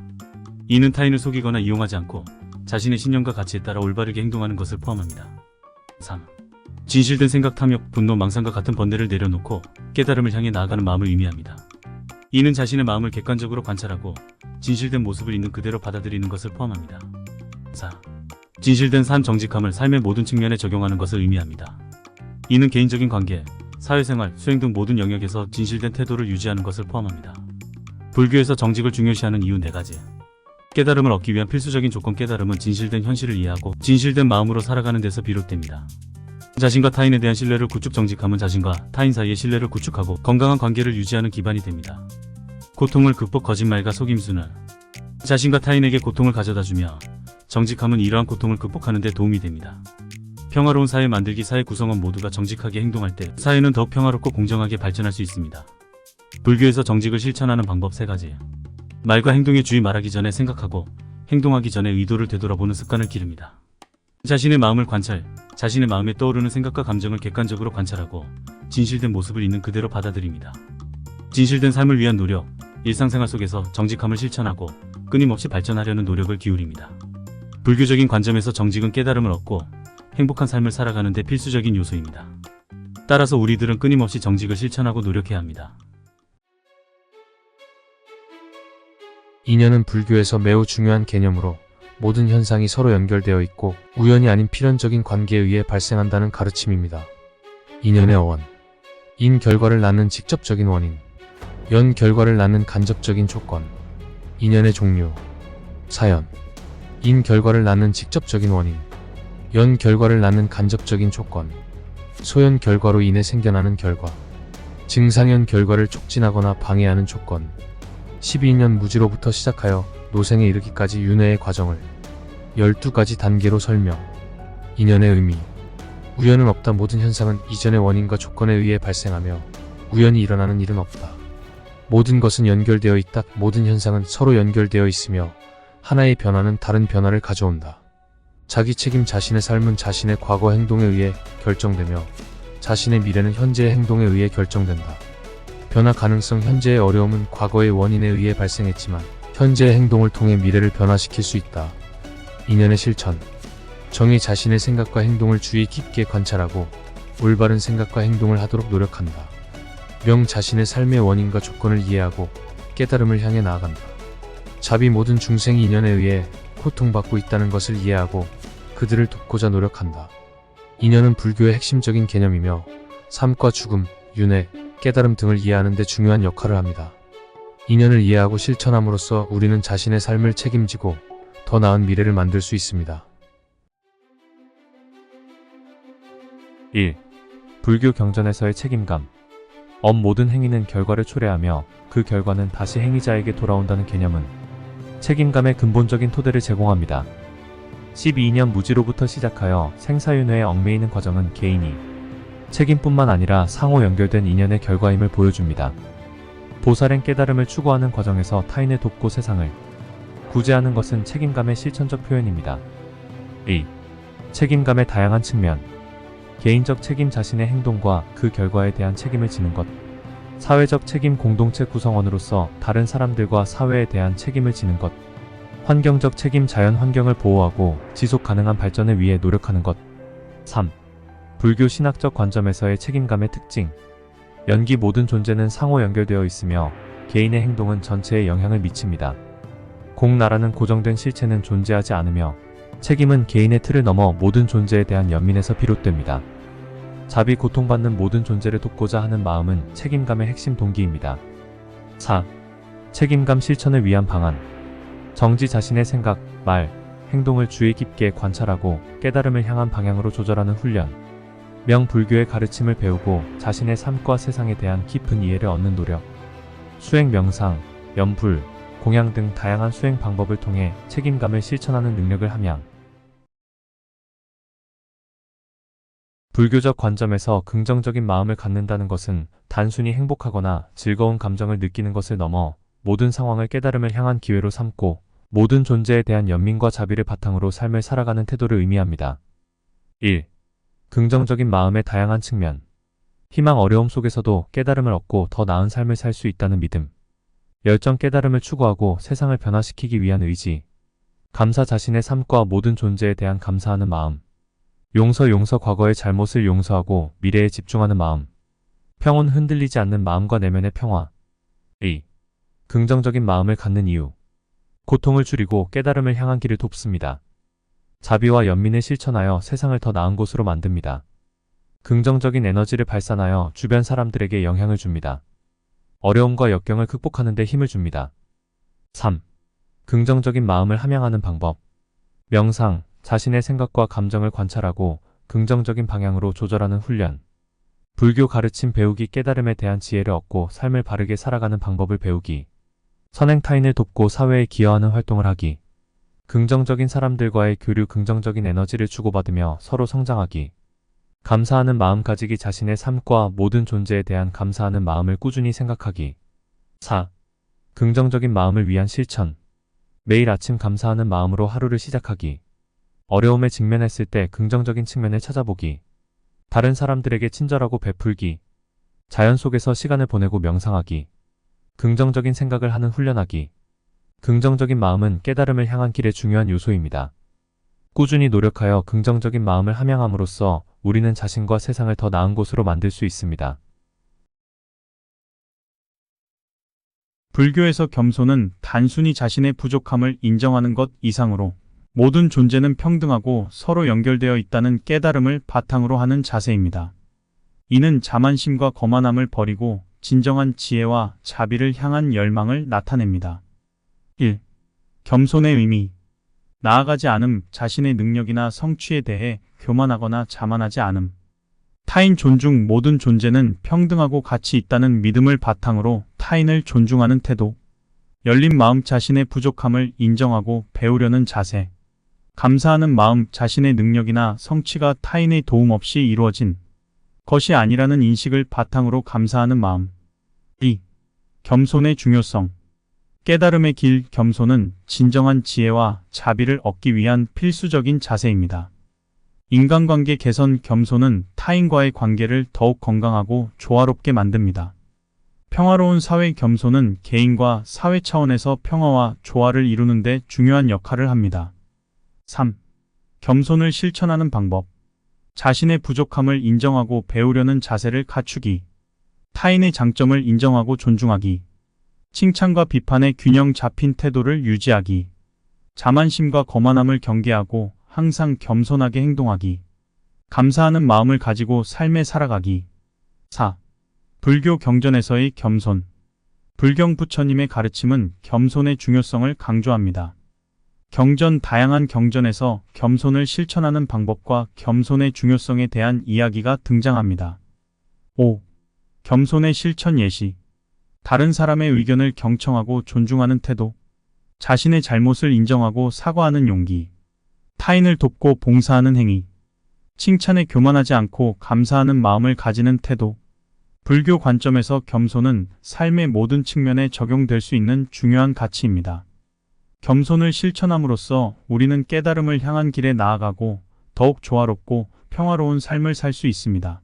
이는 타인을 속이거나 이용하지 않고 자신의 신념과 가치에 따라 올바르게 행동하는 것을 포함합니다. 3. 진실된 생각, 탐욕, 분노, 망상과 같은 번뇌를 내려놓고 깨달음을 향해 나아가는 마음을 의미합니다. 이는 자신의 마음을 객관적으로 관찰하고 진실된 모습을 있는 그대로 받아들이는 것을 포함합니다. 4. 진실된 삶, 정직함을 삶의 모든 측면에 적용하는 것을 의미합니다. 이는 개인적인 관계, 사회생활, 수행 등 모든 영역에서 진실된 태도를 유지하는 것을 포함합니다. 불교에서 정직을 중요시하는 이유 4가지. 깨달음을 얻기 위한 필수적인 조건. 깨달음은 진실된 현실을 이해하고 진실된 마음으로 살아가는 데서 비롯됩니다. 자신과 타인에 대한 신뢰를 구축 정직함은 자신과 타인 사이의 신뢰를 구축하고 건강한 관계를 유지하는 기반이 됩니다. 고통을 극복 거짓말과 속임수는 자신과 타인에게 고통을 가져다주며 정직함은 이러한 고통을 극복하는 데 도움이 됩니다. 평화로운 사회 만들기 사회 구성원 모두가 정직하게 행동할 때 사회는 더욱 평화롭고 공정하게 발전할 수 있습니다. 불교에서 정직을 실천하는 방법 3가지. 말과 행동에 주의 말하기 전에 생각하고 행동하기 전에 의도를 되돌아보는 습관을 기릅니다. 자신의 마음을 관찰, 자신의 마음에 떠오르는 생각과 감정을 객관적으로 관찰하고 진실된 모습을 있는 그대로 받아들입니다. 진실된 삶을 위한 노력, 일상생활 속에서 정직함을 실천하고 끊임없이 발전하려는 노력을 기울입니다. 불교적인 관점에서 정직은 깨달음을 얻고 행복한 삶을 살아가는 데 필수적인 요소입니다. 따라서 우리들은 끊임없이 정직을 실천하고 노력해야 합니다. 인연은 불교에서 매우 중요한 개념으로 모든 현상이 서로 연결되어 있고 우연이 아닌 필연적인 관계에 의해 발생한다는 가르침입니다. 인연의 원, 인 결과를 낳는 직접적인 원인, 연 결과를 낳는 간접적인 조건, 인연의 종류, 사연, 인 결과를 낳는 직접적인 원인, 연 결과를 낳는 간접적인 조건, 소연 결과로 인해 생겨나는 결과, 증상연 결과를 촉진하거나 방해하는 조건, 12년 무지로부터 시작하여 노생에 이르기까지 윤회의 과정을 12가지 단계로 설명. 인연의 의미. 우연은 없다. 모든 현상은 이전의 원인과 조건에 의해 발생하며 우연히 일어나는 일은 없다. 모든 것은 연결되어 있다. 모든 현상은 서로 연결되어 있으며 하나의 변화는 다른 변화를 가져온다. 자기 책임. 자신의 삶은 자신의 과거 행동에 의해 결정되며 자신의 미래는 현재의 행동에 의해 결정된다. 변화 가능성. 현재의 어려움은 과거의 원인에 의해 발생했지만 현재의 행동을 통해 미래를 변화시킬 수 있다. 인연의 실천. 정의. 자신의 생각과 행동을 주의 깊게 관찰하고 올바른 생각과 행동을 하도록 노력한다. 명. 자신의 삶의 원인과 조건을 이해하고 깨달음을 향해 나아간다. 자비. 모든 중생이 인연에 의해 고통받고 있다는 것을 이해하고 그들을 돕고자 노력한다. 인연은 불교의 핵심적인 개념이며 삶과 죽음, 윤회, 깨달음 등을 이해하는 데 중요한 역할을 합니다. 인연을 이해하고 실천함으로써 우리는 자신의 삶을 책임지고 더 나은 미래를 만들 수 있습니다. 1. 불교 경전에서의 책임감. 모든 행위는 결과를 초래하며 그 결과는 다시 행위자에게 돌아온다는 개념은 책임감의 근본적인 토대를 제공합니다. 12년 무지로부터 시작하여 생사윤회에 얽매이는 과정은 개인이 책임뿐만 아니라 상호 연결된 인연의 결과임을 보여줍니다. 보살행 깨달음을 추구하는 과정에서 타인을 돕고 세상을 구제하는 것은 책임감의 실천적 표현입니다. 2. 책임감의 다양한 측면. 개인적 책임. 자신의 행동과 그 결과에 대한 책임을 지는 것. 사회적 책임. 공동체 구성원으로서 다른 사람들과 사회에 대한 책임을 지는 것. 환경적 책임. 자연 환경을 보호하고 지속 가능한 발전을 위해 노력하는 것. 3. 불교 신학적 관점에서의 책임감의 특징. 연기. 모든 존재는 상호 연결되어 있으며 개인의 행동은 전체에 영향을 미칩니다. 공나라는 고정된 실체는 존재하지 않으며 책임은 개인의 틀을 넘어 모든 존재에 대한 연민에서 비롯됩니다. 자비. 고통받는 모든 존재를 돕고자 하는 마음은 책임감의 핵심 동기입니다. 4. 책임감 실천을 위한 방안. 정지. 자신의 생각, 말, 행동을 주의 깊게 관찰하고 깨달음을 향한 방향으로 조절하는 훈련. 명. 불교의 가르침을 배우고 자신의 삶과 세상에 대한 깊은 이해를 얻는 노력. 수행. 명상, 염불, 공양 등 다양한 수행 방법을 통해 책임감을 실천하는 능력을 함양. 불교적 관점에서 긍정적인 마음을 갖는다는 것은 단순히 행복하거나 즐거운 감정을 느끼는 것을 넘어 모든 상황을 깨달음을 향한 기회로 삼고 모든 존재에 대한 연민과 자비를 바탕으로 삶을 살아가는 태도를 의미합니다. 1. 긍정적인 마음의 다양한 측면. 희망. 어려움 속에서도 깨달음을 얻고 더 나은 삶을 살 수 있다는 믿음. 열정. 깨달음을 추구하고 세상을 변화시키기 위한 의지. 감사. 자신의 삶과 모든 존재에 대한 감사하는 마음. 용서. 과거의 잘못을 용서하고 미래에 집중하는 마음. 평온. 흔들리지 않는 마음과 내면의 평화. 2. 긍정적인 마음을 갖는 이유. 고통을 줄이고 깨달음을 향한 길을 돕습니다. 자비와 연민을 실천하여 세상을 더 나은 곳으로 만듭니다. 긍정적인 에너지를 발산하여 주변 사람들에게 영향을 줍니다. 어려움과 역경을 극복하는 데 힘을 줍니다. 3. 긍정적인 마음을 함양하는 방법. 명상. 자신의 생각과 감정을 관찰하고 긍정적인 방향으로 조절하는 훈련. 불교 가르침 배우기 깨달음에 대한 지혜를 얻고 삶을 바르게 살아가는 방법을 배우기. 선행 타인을 돕고 사회에 기여하는 활동을 하기. 긍정적인 사람들과의 교류 긍정적인 에너지를 주고받으며 서로 성장하기. 감사하는 마음 가지기 자신의 삶과 모든 존재에 대한 감사하는 마음을 꾸준히 생각하기. 4. 긍정적인 마음을 위한 실천. 매일 아침 감사하는 마음으로 하루를 시작하기. 어려움에 직면했을 때 긍정적인 측면을 찾아보기. 다른 사람들에게 친절하고 베풀기. 자연 속에서 시간을 보내고 명상하기. 긍정적인 생각을 하는 훈련하기. 긍정적인 마음은 깨달음을 향한 길의 중요한 요소입니다. 꾸준히 노력하여 긍정적인 마음을 함양함으로써 우리는 자신과 세상을 더 나은 곳으로 만들 수 있습니다. 불교에서 겸손은 단순히 자신의 부족함을 인정하는 것 이상으로 모든 존재는 평등하고 서로 연결되어 있다는 깨달음을 바탕으로 하는 자세입니다. 이는 자만심과 거만함을 버리고 진정한 지혜와 자비를 향한 열망을 나타냅니다. 1. 겸손의 의미. 나아가지 않음, 자신의 능력이나 성취에 대해 교만하거나 자만하지 않음. 타인 존중, 모든 존재는 평등하고 가치 있다는 믿음을 바탕으로 타인을 존중하는 태도. 열린 마음, 자신의 부족함을 인정하고 배우려는 자세. 감사하는 마음, 자신의 능력이나 성취가 타인의 도움 없이 이루어진 것이 아니라는 인식을 바탕으로 감사하는 마음. 2. 겸손의 중요성. 깨달음의 길. 겸손은 진정한 지혜와 자비를 얻기 위한 필수적인 자세입니다. 인간관계 개선. 겸손은 타인과의 관계를 더욱 건강하고 조화롭게 만듭니다. 평화로운 사회. 겸손은 개인과 사회 차원에서 평화와 조화를 이루는 데 중요한 역할을 합니다. 3. 겸손을 실천하는 방법. 자신의 부족함을 인정하고 배우려는 자세를 갖추기. 타인의 장점을 인정하고 존중하기. 칭찬과 비판의 균형 잡힌 태도를 유지하기. 자만심과 거만함을 경계하고 항상 겸손하게 행동하기. 감사하는 마음을 가지고 삶에 살아가기. 4. 불교 경전에서의 겸손. 불경 부처님의 가르침은 겸손의 중요성을 강조합니다. 경전, 다양한 경전에서 겸손을 실천하는 방법과 겸손의 중요성에 대한 이야기가 등장합니다. 5. 겸손의 실천 예시. 다른 사람의 의견을 경청하고 존중하는 태도. 자신의 잘못을 인정하고 사과하는 용기. 타인을 돕고 봉사하는 행위. 칭찬에 교만하지 않고 감사하는 마음을 가지는 태도. 불교 관점에서 겸손은 삶의 모든 측면에 적용될 수 있는 중요한 가치입니다. 겸손을 실천함으로써 우리는 깨달음을 향한 길에 나아가고 더욱 조화롭고 평화로운 삶을 살 수 있습니다.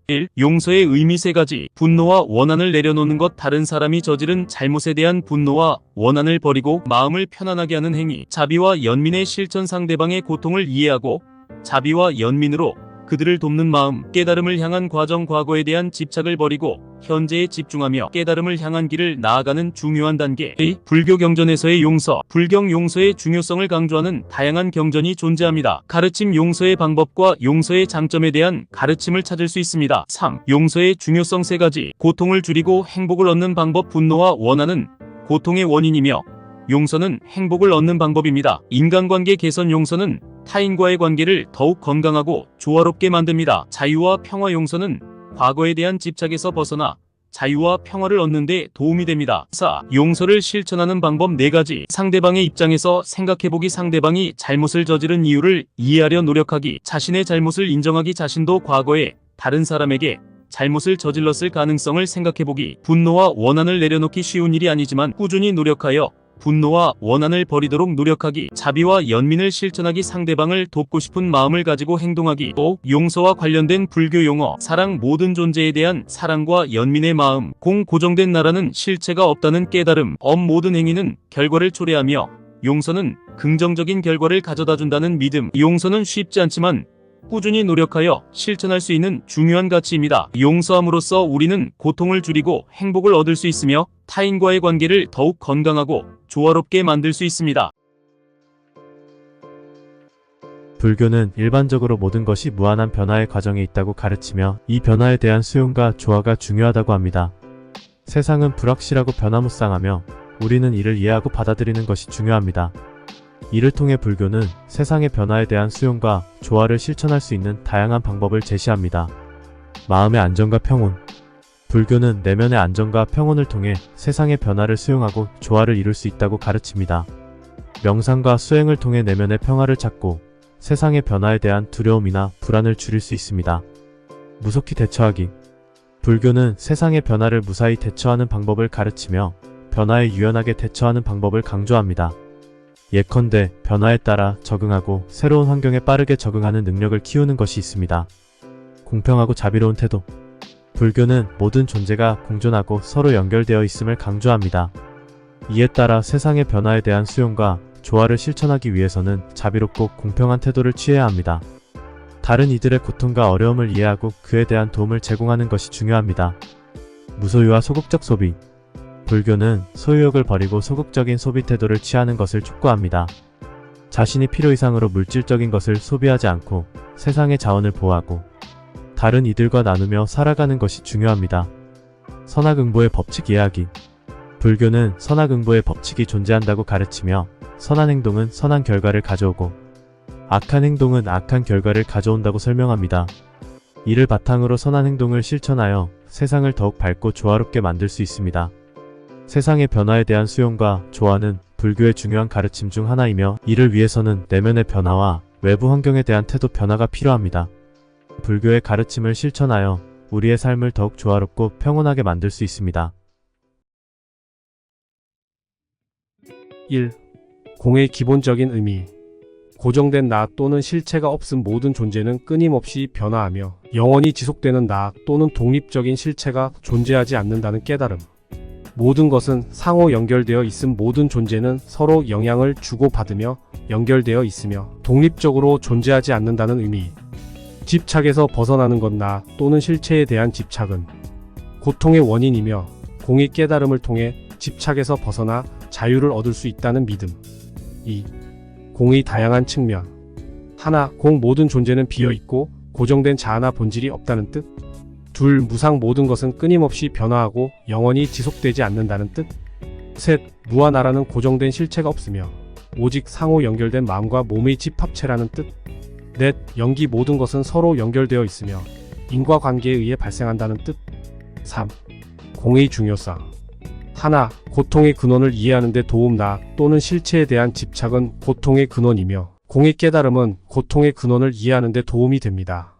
1. 용서의 의미 3가지. 분노와 원한을 내려놓는 것. 다른 사람이 저지른 잘못에 대한 분노와 원한을 버리고 마음을 편안하게 하는 행위. 자비와 연민의 실천. 상대방의 고통을 이해하고 자비와 연민으로 그들을 돕는 마음. 깨달음을 향한 과정. 과거에 대한 집착을 버리고 현재에 집중하며 깨달음을 향한 길을 나아가는 중요한 단계. 2. 불교 경전에서의 용서. 불경 용서의 중요성을 강조하는 다양한 경전이 존재합니다. 가르침 용서의 방법과 용서의 장점에 대한 가르침을 찾을 수 있습니다. 3. 용서의 중요성 3가지. 고통을 줄이고 행복을 얻는 방법. 분노와 원한은 고통의 원인이며 용서는 행복을 얻는 방법입니다. 인간관계 개선. 용서는 타인과의 관계를 더욱 건강하고 조화롭게 만듭니다. 자유와 평화. 용서는 과거에 대한 집착에서 벗어나 자유와 평화를 얻는 데 도움이 됩니다. 4. 용서를 실천하는 방법 4가지. 상대방의 입장에서 생각해보기. 상대방이 잘못을 저지른 이유를 이해하려 노력하기. 자신의 잘못을 인정하기. 자신도 과거에 다른 사람에게 잘못을 저질렀을 가능성을 생각해보기. 분노와 원한을 내려놓기 쉬운 일이 아니지만 꾸준히 노력하여 분노와 원한을 버리도록 노력하기. 자비와 연민을 실천하기. 상대방을 돕고 싶은 마음을 가지고 행동하기. 또 용서와 관련된 불교 용어. 사랑. 모든 존재에 대한 사랑과 연민의 마음. 공. 고정된 나라는 실체가 없다는 깨달음. 엄. 모든 행위는 결과를 초래하며 용서는 긍정적인 결과를 가져다준다는 믿음. 용서는 쉽지 않지만 꾸준히 노력하여 실천할 수 있는 중요한 가치입니다. 용서함으로써 우리는 고통을 줄이고 행복을 얻을 수 있으며 타인과의 관계를 더욱 건강하고 조화롭게 만들 수 있습니다. 불교는 일반적으로 모든 것이 무한한 변화의 과정에 있다고 가르치며 이 변화에 대한 수용과 조화가 중요하다고 합니다. 세상은 불확실하고 변화무쌍하며 우리는 이를 이해하고 받아들이는 것이 중요합니다. 이를 통해 불교는 세상의 변화에 대한 수용과 조화를 실천할 수 있는 다양한 방법을 제시합니다. 마음의 안정과 평온. 불교는 내면의 안정과 평온을 통해 세상의 변화를 수용하고 조화를 이룰 수 있다고 가르칩니다. 명상과 수행을 통해 내면의 평화를 찾고 세상의 변화에 대한 두려움이나 불안을 줄일 수 있습니다. 무속히 대처하기. 불교는 세상의 변화를 무사히 대처하는 방법을 가르치며 변화에 유연하게 대처하는 방법을 강조합니다. 예컨대 변화에 따라 적응하고 새로운 환경에 빠르게 적응하는 능력을 키우는 것이 있습니다. 공평하고 자비로운 태도. 불교는 모든 존재가 공존하고 서로 연결되어 있음을 강조합니다. 이에 따라 세상의 변화에 대한 수용과 조화를 실천하기 위해서는 자비롭고 공평한 태도를 취해야 합니다. 다른 이들의 고통과 어려움을 이해하고 그에 대한 도움을 제공하는 것이 중요합니다. 무소유와 소극적 소비. 불교는 소유욕을 버리고 소극적인 소비 태도를 취하는 것을 촉구합니다. 자신이 필요 이상으로 물질적인 것을 소비하지 않고 세상의 자원을 보호하고 다른 이들과 나누며 살아가는 것이 중요합니다. 선악응보의 법칙 이해하기. 불교는 선악응보의 법칙이 존재한다고 가르치며 선한 행동은 선한 결과를 가져오고 악한 행동은 악한 결과를 가져온다고 설명합니다. 이를 바탕으로 선한 행동을 실천하여 세상을 더욱 밝고 조화롭게 만들 수 있습니다. 세상의 변화에 대한 수용과 조화는 불교의 중요한 가르침 중 하나이며 이를 위해서는 내면의 변화와 외부 환경에 대한 태도 변화가 필요합니다. 불교의 가르침을 실천하여 우리의 삶을 더욱 조화롭고 평온하게 만들 수 있습니다. 1. 공의 기본적인 의미. 고정된 나 또는 실체가 없음 모든 존재는 끊임없이 변화하며 영원히 지속되는 나 또는 독립적인 실체가 존재하지 않는다는 깨달음. 모든 것은 상호 연결되어 있음 모든 존재는 서로 영향을 주고받으며 연결되어 있으며 독립적으로 존재하지 않는다는 의미. 집착에서 벗어나는 것 나 또는 실체에 대한 집착은 고통의 원인이며 공의 깨달음을 통해 집착에서 벗어나 자유를 얻을 수 있다는 믿음. 2. 공의 다양한 측면. 하나, 공 모든 존재는 비어있고 고정된 자아나 본질이 없다는 뜻. 둘, 무상 모든 것은 끊임없이 변화하고 영원히 지속되지 않는다는 뜻. 셋, 무와 나라는 고정된 실체가 없으며 오직 상호 연결된 마음과 몸의 집합체라는 뜻. 넷, 연기 모든 것은 서로 연결되어 있으며 인과관계에 의해 발생한다는 뜻. 3. 공의 중요성. 하나, 고통의 근원을 이해하는 데 도움 나 또는 실체에 대한 집착은 고통의 근원이며 공의 깨달음은 고통의 근원을 이해하는 데 도움이 됩니다.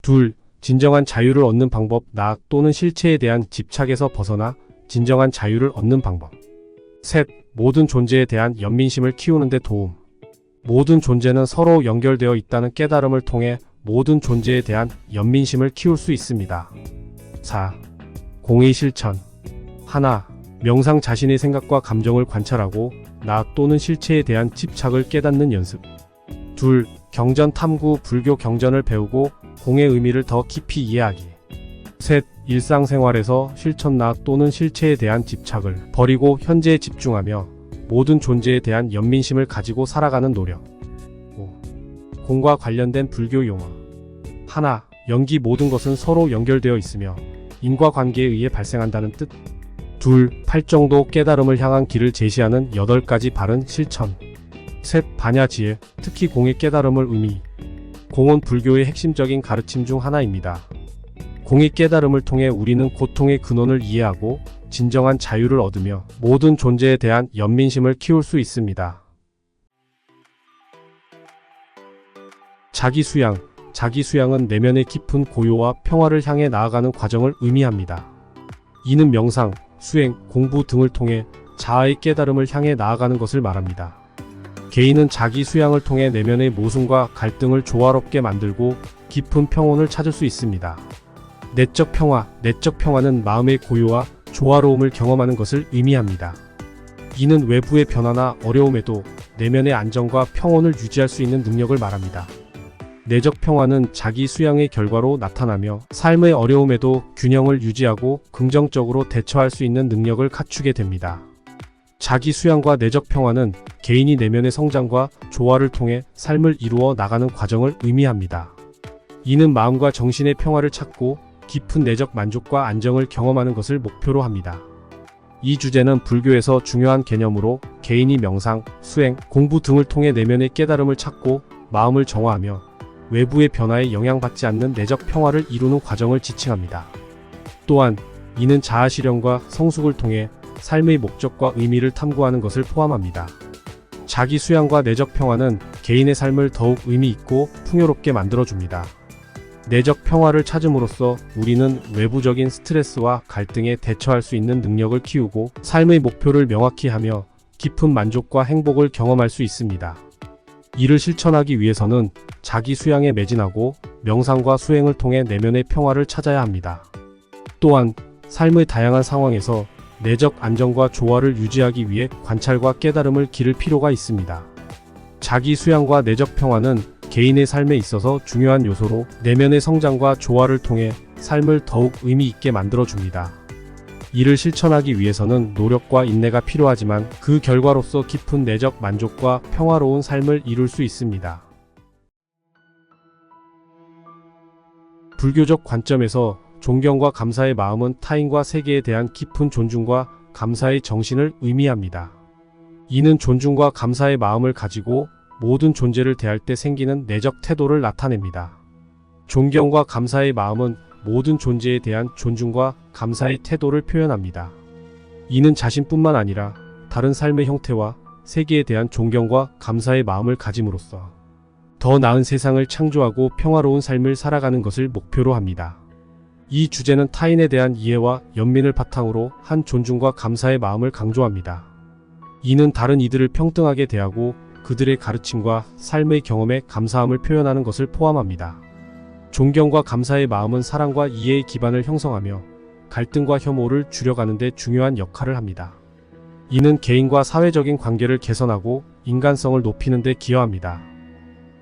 둘, 진정한 자유를 얻는 방법 나 또는 실체에 대한 집착에서 벗어나 진정한 자유를 얻는 방법. 셋, 모든 존재에 대한 연민심을 키우는 데 도움. 모든 존재는 서로 연결되어 있다는 깨달음을 통해 모든 존재에 대한 연민심을 키울 수 있습니다. 4. 공의 실천. 하나, 명상 자신의 생각과 감정을 관찰하고 나 또는 실체에 대한 집착을 깨닫는 연습. 둘, 경전 탐구 불교 경전을 배우고 공의 의미를 더 깊이 이해하기. 셋, 일상생활에서 실천 나 또는 실체에 대한 집착을 버리고 현재에 집중하며 모든 존재에 대한 연민심을 가지고 살아가는 노력. 5. 공과 관련된 불교 용어. 하나, 연기 모든 것은 서로 연결되어 있으며 인과관계에 의해 발생한다는 뜻. 둘, 팔정도 깨달음을 향한 길을 제시하는 8가지 바른 실천. 셋, 반야지혜, 특히 공의 깨달음을 의미. 공은 불교의 핵심적인 가르침 중 하나입니다. 공의 깨달음을 통해 우리는 고통의 근원을 이해하고 진정한 자유를 얻으며 모든 존재에 대한 연민심을 키울 수 있습니다. 자기수양. 자기수양은 내면의 깊은 고요와 평화를 향해 나아가는 과정을 의미합니다. 이는 명상, 수행, 공부 등을 통해 자아의 깨달음을 향해 나아가는 것을 말합니다. 개인은 자기 수양을 통해 내면의 모순과 갈등을 조화롭게 만들고 깊은 평온을 찾을 수 있습니다. 내적 평화. 내적 평화는 마음의 고요와 조화로움을 경험하는 것을 의미합니다. 이는 외부의 변화나 어려움에도 내면의 안정과 평온을 유지할 수 있는 능력을 말합니다. 내적 평화는 자기 수양의 결과로 나타나며 삶의 어려움에도 균형을 유지하고 긍정적으로 대처할 수 있는 능력을 갖추게 됩니다. 자기 수양과 내적 평화는 개인이 내면의 성장과 조화를 통해 삶을 이루어 나가는 과정을 의미합니다. 이는 마음과 정신의 평화를 찾고 깊은 내적 만족과 안정을 경험하는 것을 목표로 합니다. 이 주제는 불교에서 중요한 개념으로 개인이 명상, 수행, 공부 등을 통해 내면의 깨달음을 찾고 마음을 정화하며 외부의 변화에 영향받지 않는 내적 평화를 이루는 과정을 지칭합니다. 또한 이는 자아 실현과 성숙을 통해 삶의 목적과 의미를 탐구하는 것을 포함합니다. 자기 수양과 내적 평화는 개인의 삶을 더욱 의미 있고 풍요롭게 만들어줍니다. 내적 평화를 찾음으로써 우리는 외부적인 스트레스와 갈등에 대처할 수 있는 능력을 키우고 삶의 목표를 명확히 하며 깊은 만족과 행복을 경험할 수 있습니다. 이를 실천하기 위해서는 자기 수양에 매진하고 명상과 수행을 통해 내면의 평화를 찾아야 합니다. 또한 삶의 다양한 상황에서 내적 안정과 조화를 유지하기 위해 관찰과 깨달음을 기를 필요가 있습니다. 자기 수양과 내적 평화는 개인의 삶에 있어서 중요한 요소로 내면의 성장과 조화를 통해 삶을 더욱 의미 있게 만들어줍니다. 이를 실천하기 위해서는 노력과 인내가 필요하지만 그 결과로서 깊은 내적 만족과 평화로운 삶을 이룰 수 있습니다. 불교적 관점에서 존경과 감사의 마음은 타인과 세계에 대한 깊은 존중과 감사의 정신을 의미합니다. 이는 존중과 감사의 마음을 가지고 모든 존재를 대할 때 생기는 내적 태도를 나타냅니다. 존경과 감사의 마음은 모든 존재에 대한 존중과 감사의 태도를 표현합니다. 이는 자신뿐만 아니라 다른 삶의 형태와 세계에 대한 존경과 감사의 마음을 가짐으로써 더 나은 세상을 창조하고 평화로운 삶을 살아가는 것을 목표로 합니다. 이 주제는 타인에 대한 이해와 연민을 바탕으로 한 존중과 감사의 마음을 강조합니다. 이는 다른 이들을 평등하게 대하고 그들의 가르침과 삶의 경험에 감사함을 표현하는 것을 포함합니다. 존경과 감사의 마음은 사랑과 이해의 기반을 형성하며 갈등과 혐오를 줄여가는 데 중요한 역할을 합니다. 이는 개인과 사회적인 관계를 개선하고 인간성을 높이는 데 기여합니다.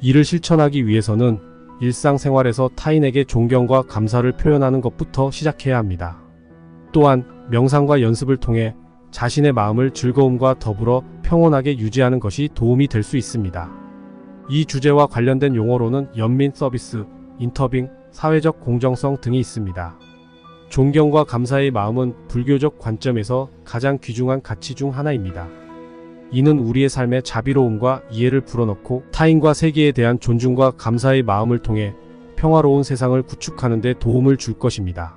이를 실천하기 위해서는 일상생활에서 타인에게 존경과 감사를 표현하는 것부터 시작해야 합니다. 또한 명상과 연습을 통해 자신의 마음을 즐거움과 더불어 평온하게 유지하는 것이 도움이 될 수 있습니다. 이 주제와 관련된 용어로는 연민 서비스, 인터빙, 사회적 공정성 등이 있습니다. 존경과 감사의 마음은 불교적 관점에서 가장 귀중한 가치 중 하나입니다. 이는 우리의 삶에 자비로움과 이해를 불어넣고 타인과 세계에 대한 존중과 감사의 마음을 통해 평화로운 세상을 구축하는 데 도움을 줄 것입니다.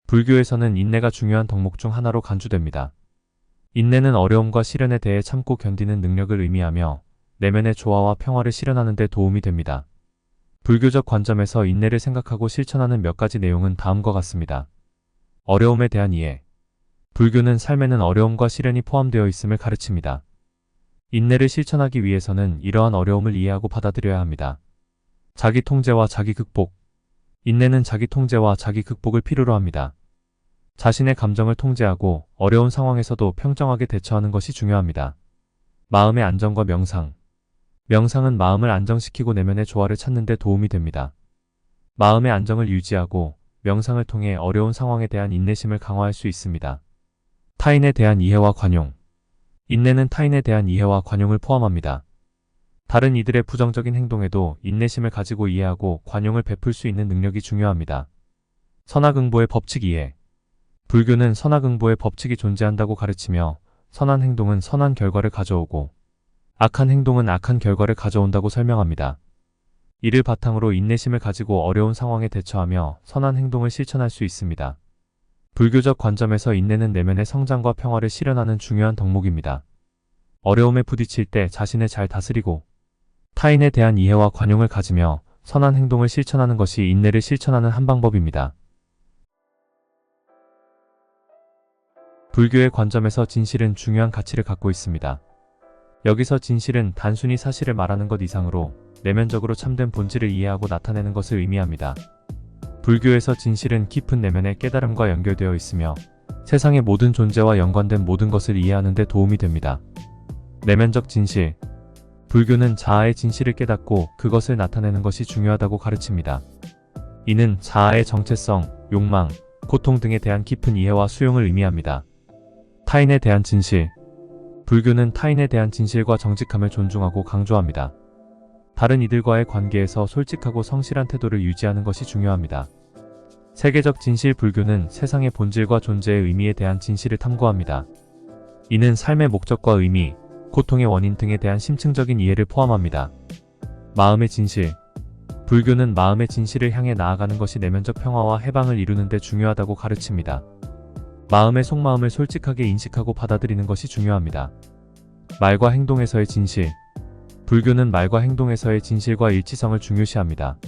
불교에서는 인내가 중요한 덕목 중 하나로 간주됩니다. 인내는 어려움과 시련에 대해 참고 견디는 능력을 의미하며 내면의 조화와 평화를 실현하는 데 도움이 됩니다. 불교적 관점에서 인내를 생각하고 실천하는 몇 가지 내용은 다음과 같습니다. 어려움에 대한 이해. 불교는 삶에는 어려움과 시련이 포함되어 있음을 가르칩니다. 인내를 실천하기 위해서는 이러한 어려움을 이해하고 받아들여야 합니다. 자기 통제와 자기 극복. 인내는 자기 통제와 자기 극복을 필요로 합니다. 자신의 감정을 통제하고 어려운 상황에서도 평정하게 대처하는 것이 중요합니다. 마음의 안정과 명상. 명상은 마음을 안정시키고 내면의 조화를 찾는 데 도움이 됩니다. 마음의 안정을 유지하고 명상을 통해 어려운 상황에 대한 인내심을 강화할 수 있습니다. 타인에 대한 이해와 관용. 인내는 타인에 대한 이해와 관용을 포함합니다. 다른 이들의 부정적인 행동에도 인내심을 가지고 이해하고 관용을 베풀 수 있는 능력이 중요합니다. 선악응보의 법칙 이해. 불교는 선악응보의 법칙이 존재한다고 가르치며 선한 행동은 선한 결과를 가져오고 악한 행동은 악한 결과를 가져온다고 설명합니다. 이를 바탕으로 인내심을 가지고 어려운 상황에 대처하며 선한 행동을 실천할 수 있습니다. 불교적 관점에서 인내는 내면의 성장과 평화를 실현하는 중요한 덕목입니다. 어려움에 부딪힐 때 자신을 잘 다스리고 타인에 대한 이해와 관용을 가지며 선한 행동을 실천하는 것이 인내를 실천하는 한 방법입니다. 불교의 관점에서 진실은 중요한 가치를 갖고 있습니다. 여기서 진실은 단순히 사실을 말하는 것 이상으로 내면적으로 참된 본질을 이해하고 나타내는 것을 의미합니다. 불교에서 진실은 깊은 내면의 깨달음과 연결되어 있으며 세상의 모든 존재와 연관된 모든 것을 이해하는 데 도움이 됩니다. 내면적 진실. 불교는 자아의 진실을 깨닫고 그것을 나타내는 것이 중요하다고 가르칩니다. 이는 자아의 정체성, 욕망, 고통 등에 대한 깊은 이해와 수용을 의미합니다. 타인에 대한 진실. 불교는 타인에 대한 진실과 정직함을 존중하고 강조합니다. 다른 이들과의 관계에서 솔직하고 성실한 태도를 유지하는 것이 중요합니다. 세계적 진실 불교는 세상의 본질과 존재의 의미에 대한 진실을 탐구합니다. 이는 삶의 목적과 의미, 고통의 원인 등에 대한 심층적인 이해를 포함합니다. 마음의 진실. 불교는 마음의 진실을 향해 나아가는 것이 내면적 평화와 해방을 이루는 데 중요하다고 가르칩니다. 마음의 속마음을 솔직하게 인식하고 받아들이는 것이 중요합니다. 말과 행동에서의 진실. 불교는 말과 행동에서의 진실과 일치성을 중요시합니다.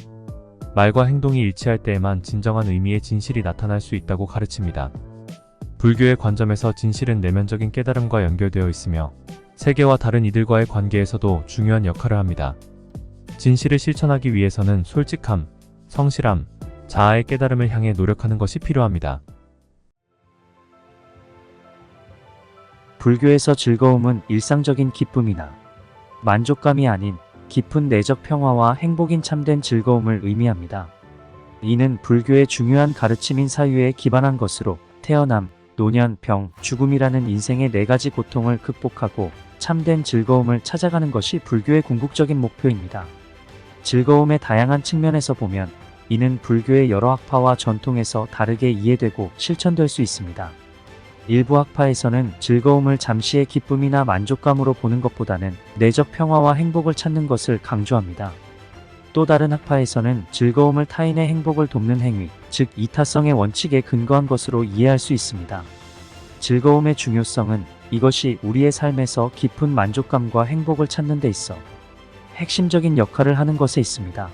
말과 행동이 일치할 때에만 진정한 의미의 진실이 나타날 수 있다고 가르칩니다. 불교의 관점에서 진실은 내면적인 깨달음과 연결되어 있으며 세계와 다른 이들과의 관계에서도 중요한 역할을 합니다. 진실을 실천하기 위해서는 솔직함, 성실함, 자아의 깨달음을 향해 노력하는 것이 필요합니다. 불교에서 즐거움은 일상적인 기쁨이나 만족감이 아닌 깊은 내적 평화와 행복인 참된 즐거움을 의미합니다. 이는 불교의 중요한 가르침인 사유에 기반한 것으로 태어남, 노년, 병, 죽음이라는 인생의 4가지 고통을 극복하고 참된 즐거움을 찾아가는 것이 불교의 궁극적인 목표입니다. 즐거움의 다양한 측면에서 보면 이는 불교의 여러 학파와 전통에서 다르게 이해되고 실천될 수 있습니다. 일부 학파에서는 즐거움을 잠시의 기쁨이나 만족감으로 보는 것보다는 내적 평화와 행복을 찾는 것을 강조합니다. 또 다른 학파에서는 즐거움을 타인의 행복을 돕는 행위, 즉 이타성의 원칙에 근거한 것으로 이해할 수 있습니다. 즐거움의 중요성은 이것이 우리의 삶에서 깊은 만족감과 행복을 찾는 데 있어 핵심적인 역할을 하는 것에 있습니다.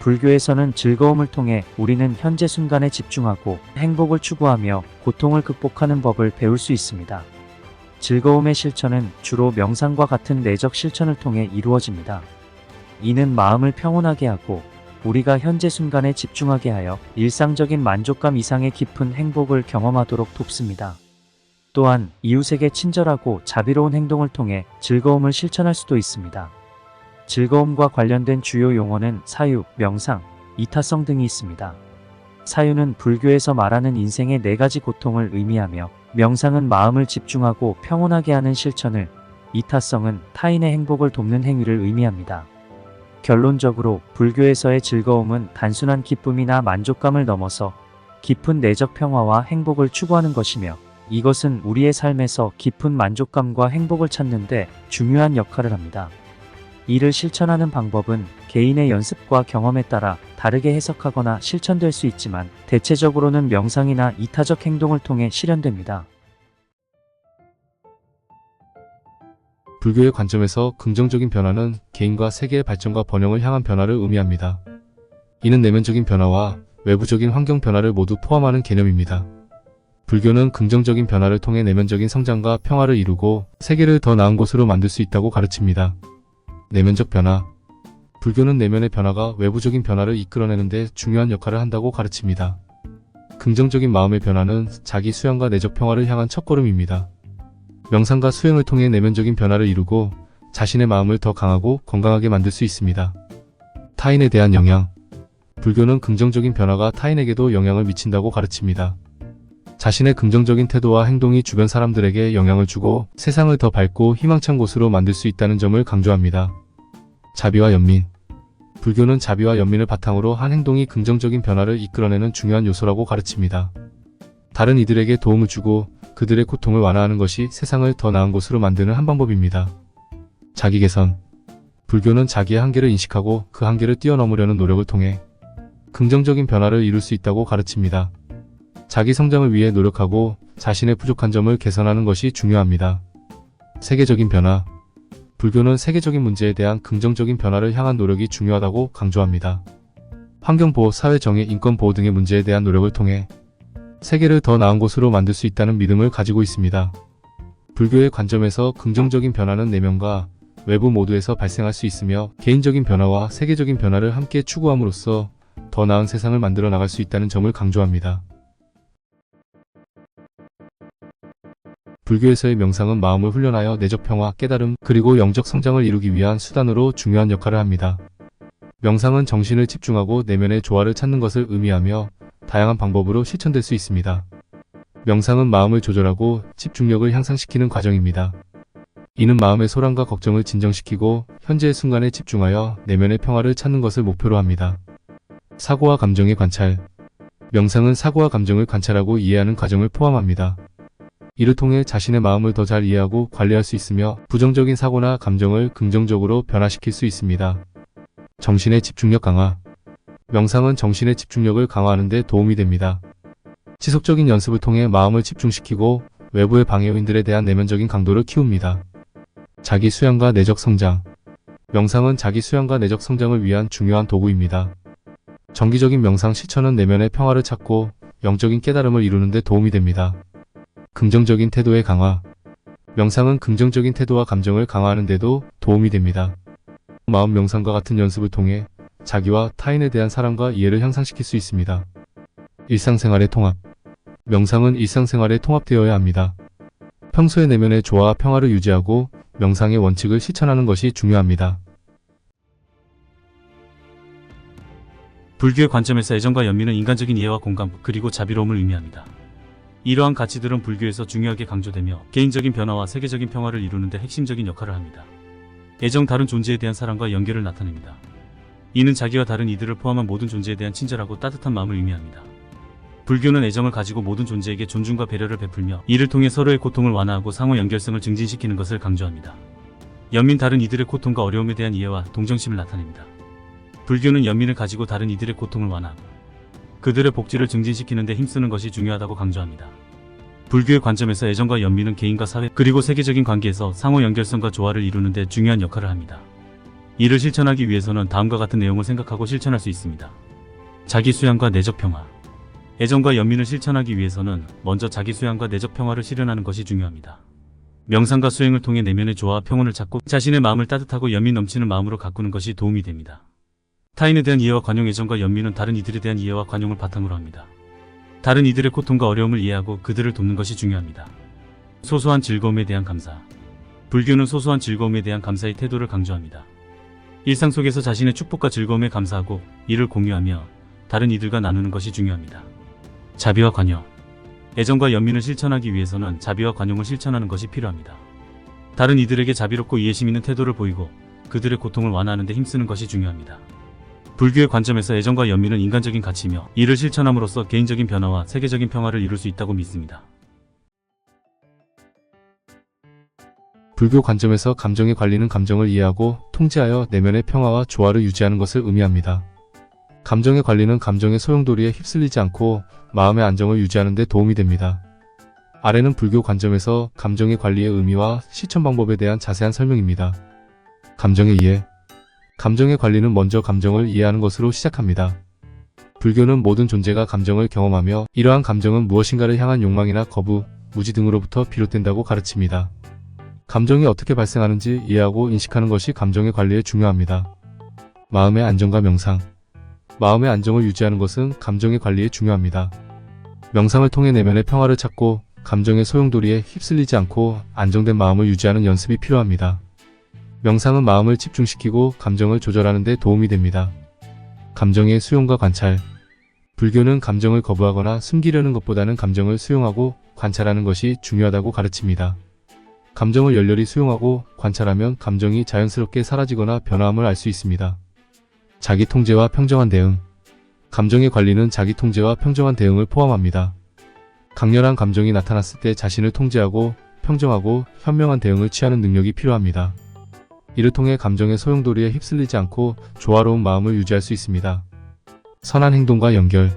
불교에서는 즐거움을 통해 우리는 현재 순간에 집중하고 행복을 추구하며 고통을 극복하는 법을 배울 수 있습니다. 즐거움의 실천은 주로 명상과 같은 내적 실천을 통해 이루어집니다. 이는 마음을 평온하게 하고 우리가 현재 순간에 집중하게 하여 일상적인 만족감 이상의 깊은 행복을 경험하도록 돕습니다. 또한 이웃에게 친절하고 자비로운 행동을 통해 즐거움을 실천할 수도 있습니다. 즐거움과 관련된 주요 용어는 사유, 명상, 이타성 등이 있습니다. 사유는 불교에서 말하는 인생의 4가지 고통을 의미하며 명상은 마음을 집중하고 평온하게 하는 실천을, 이타성은 타인의 행복을 돕는 행위를 의미합니다. 결론적으로 불교에서의 즐거움은 단순한 기쁨이나 만족감을 넘어서 깊은 내적 평화와 행복을 추구하는 것이며 이것은 우리의 삶에서 깊은 만족감과 행복을 찾는 데 중요한 역할을 합니다. 이를 실천하는 방법은 개인의 연습과 경험에 따라 다르게 해석하거나 실천될 수 있지만 대체적으로는 명상이나 이타적 행동을 통해 실현됩니다. 불교의 관점에서 긍정적인 변화는 개인과 세계의 발전과 번영을 향한 변화를 의미합니다. 이는 내면적인 변화와 외부적인 환경 변화를 모두 포함하는 개념입니다. 불교는 긍정적인 변화를 통해 내면적인 성장과 평화를 이루고 세계를 더 나은 곳으로 만들 수 있다고 가르칩니다. 내면적 변화. 불교는 내면의 변화가 외부적인 변화를 이끌어내는 데 중요한 역할을 한다고 가르칩니다. 긍정적인 마음의 변화는 자기 수양과 내적 평화를 향한 첫걸음입니다. 명상과 수행을 통해 내면적인 변화를 이루고 자신의 마음을 더 강하고 건강하게 만들 수 있습니다. 타인에 대한 영향. 불교는 긍정적인 변화가 타인에게도 영향을 미친다고 가르칩니다. 자신의 긍정적인 태도와 행동이 주변 사람들에게 영향을 주고 세상을 더 밝고 희망찬 곳으로 만들 수 있다는 점을 강조합니다. 자비와 연민. 불교는 자비와 연민을 바탕으로 한 행동이 긍정적인 변화를 이끌어내는 중요한 요소라고 가르칩니다. 다른 이들에게 도움을 주고 그들의 고통을 완화하는 것이 세상을 더 나은 곳으로 만드는 한 방법입니다. 자기 개선. 불교는 자기의 한계를 인식하고 그 한계를 뛰어넘으려는 노력을 통해 긍정적인 변화를 이룰 수 있다고 가르칩니다. 자기 성장을 위해 노력하고 자신의 부족한 점을 개선하는 것이 중요합니다. 세계적인 변화. 불교는 세계적인 문제에 대한 긍정적인 변화를 향한 노력이 중요하다고 강조합니다. 환경보호, 사회정의, 인권보호 등의 문제에 대한 노력을 통해 세계를 더 나은 곳으로 만들 수 있다는 믿음을 가지고 있습니다. 불교의 관점에서 긍정적인 변화는 내면과 외부 모두에서 발생할 수 있으며 개인적인 변화와 세계적인 변화를 함께 추구함으로써 더 나은 세상을 만들어 나갈 수 있다는 점을 강조합니다. 불교에서의 명상은 마음을 훈련하여 내적 평화, 깨달음, 그리고 영적 성장을 이루기 위한 수단으로 중요한 역할을 합니다. 명상은 정신을 집중하고 내면의 조화를 찾는 것을 의미하며 다양한 방법으로 실천될 수 있습니다. 명상은 마음을 조절하고 집중력을 향상시키는 과정입니다. 이는 마음의 소란과 걱정을 진정시키고 현재의 순간에 집중하여 내면의 평화를 찾는 것을 목표로 합니다. 사고와 감정의 관찰. 명상은 사고와 감정을 관찰하고 이해하는 과정을 포함합니다. 이를 통해 자신의 마음을 더 잘 이해하고 관리할 수 있으며 부정적인 사고나 감정을 긍정적으로 변화시킬 수 있습니다. 정신의 집중력 강화. 명상은 정신의 집중력을 강화하는 데 도움이 됩니다. 지속적인 연습을 통해 마음을 집중시키고 외부의 방해 요인들에 대한 내면적인 강도를 키웁니다. 자기 수양과 내적 성장. 명상은 자기 수양과 내적 성장을 위한 중요한 도구입니다. 정기적인 명상 실천은 내면의 평화를 찾고 영적인 깨달음을 이루는 데 도움이 됩니다. 긍정적인 태도의 강화. 명상은 긍정적인 태도와 감정을 강화하는 데도 도움이 됩니다. 마음 명상과 같은 연습을 통해 자기와 타인에 대한 사랑과 이해를 향상시킬 수 있습니다. 일상생활의 통합. 명상은 일상생활에 통합되어야 합니다. 평소의 내면의 조화와 평화를 유지하고 명상의 원칙을 실천하는 것이 중요합니다. 불교의 관점에서 애정과 연민은 인간적인 이해와 공감, 그리고 자비로움을 의미합니다. 이러한 가치들은 불교에서 중요하게 강조되며 개인적인 변화와 세계적인 평화를 이루는 데 핵심적인 역할을 합니다. 애정, 다른 존재에 대한 사랑과 연결을 나타냅니다. 이는 자기와 다른 이들을 포함한 모든 존재에 대한 친절하고 따뜻한 마음을 의미합니다. 불교는 애정을 가지고 모든 존재에게 존중과 배려를 베풀며 이를 통해 서로의 고통을 완화하고 상호 연결성을 증진시키는 것을 강조합니다. 연민, 다른 이들의 고통과 어려움에 대한 이해와 동정심을 나타냅니다. 불교는 연민을 가지고 다른 이들의 고통을 완화하고 그들의 복지를 증진시키는 데 힘쓰는 것이 중요하다고 강조합니다. 불교의 관점에서 애정과 연민은 개인과 사회 그리고 세계적인 관계에서 상호 연결성과 조화를 이루는 데 중요한 역할을 합니다. 이를 실천하기 위해서는 다음과 같은 내용을 생각하고 실천할 수 있습니다. 자기 수양과 내적 평화. 애정과 연민을 실천하기 위해서는 먼저 자기 수양과 내적 평화를 실현하는 것이 중요합니다. 명상과 수행을 통해 내면의 조화와 평온을 찾고 자신의 마음을 따뜻하고 연민 넘치는 마음으로 가꾸는 것이 도움이 됩니다. 타인에 대한 이해와 관용. 애정과 연민은 다른 이들에 대한 이해와 관용을 바탕으로 합니다. 다른 이들의 고통과 어려움을 이해하고 그들을 돕는 것이 중요합니다. 소소한 즐거움에 대한 감사. 불교는 소소한 즐거움에 대한 감사의 태도를 강조합니다. 일상 속에서 자신의 축복과 즐거움에 감사하고 이를 공유하며 다른 이들과 나누는 것이 중요합니다. 자비와 관용. 애정과 연민을 실천하기 위해서는 자비와 관용을 실천하는 것이 필요합니다. 다른 이들에게 자비롭고 이해심 있는 태도를 보이고 그들의 고통을 완화하는 데 힘쓰는 것이 중요합니다. 불교의 관점에서 애정과 연민은 인간적인 가치이며 이를 실천함으로써 개인적인 변화와 세계적인 평화를 이룰 수 있다고 믿습니다. 불교 관점에서 감정의 관리는 감정을 이해하고 통제하여 내면의 평화와 조화를 유지하는 것을 의미합니다. 감정의 관리는 감정의 소용돌이에 휩쓸리지 않고 마음의 안정을 유지하는 데 도움이 됩니다. 아래는 불교 관점에서 감정의 관리의 의미와 실천 방법에 대한 자세한 설명입니다. 감정의 이해. 감정의 관리는 먼저 감정을 이해하는 것으로 시작합니다. 불교는 모든 존재가 감정을 경험하며 이러한 감정은 무엇인가를 향한 욕망이나 거부, 무지 등으로부터 비롯된다고 가르칩니다. 감정이 어떻게 발생하는지 이해하고 인식하는 것이 감정의 관리에 중요합니다. 마음의 안정과 명상. 마음의 안정을 유지하는 것은 감정의 관리에 중요합니다. 명상을 통해 내면의 평화를 찾고 감정의 소용돌이에 휩쓸리지 않고 안정된 마음을 유지하는 연습이 필요합니다. 명상은 마음을 집중시키고 감정을 조절하는 데 도움이 됩니다. 감정의 수용과 관찰. 불교는 감정을 거부하거나 숨기려는 것보다는 감정을 수용하고 관찰하는 것이 중요하다고 가르칩니다. 감정을 열렬히 수용하고 관찰하면 감정이 자연스럽게 사라지거나 변화함을 알 수 있습니다. 자기 통제와 평정한 대응. 감정의 관리는 자기 통제와 평정한 대응을 포함합니다. 강렬한 감정이 나타났을 때 자신을 통제하고 평정하고 현명한 대응을 취하는 능력이 필요합니다. 이를 통해 감정의 소용돌이에 휩쓸리지 않고 조화로운 마음을 유지할 수 있습니다. 선한 행동과 연결.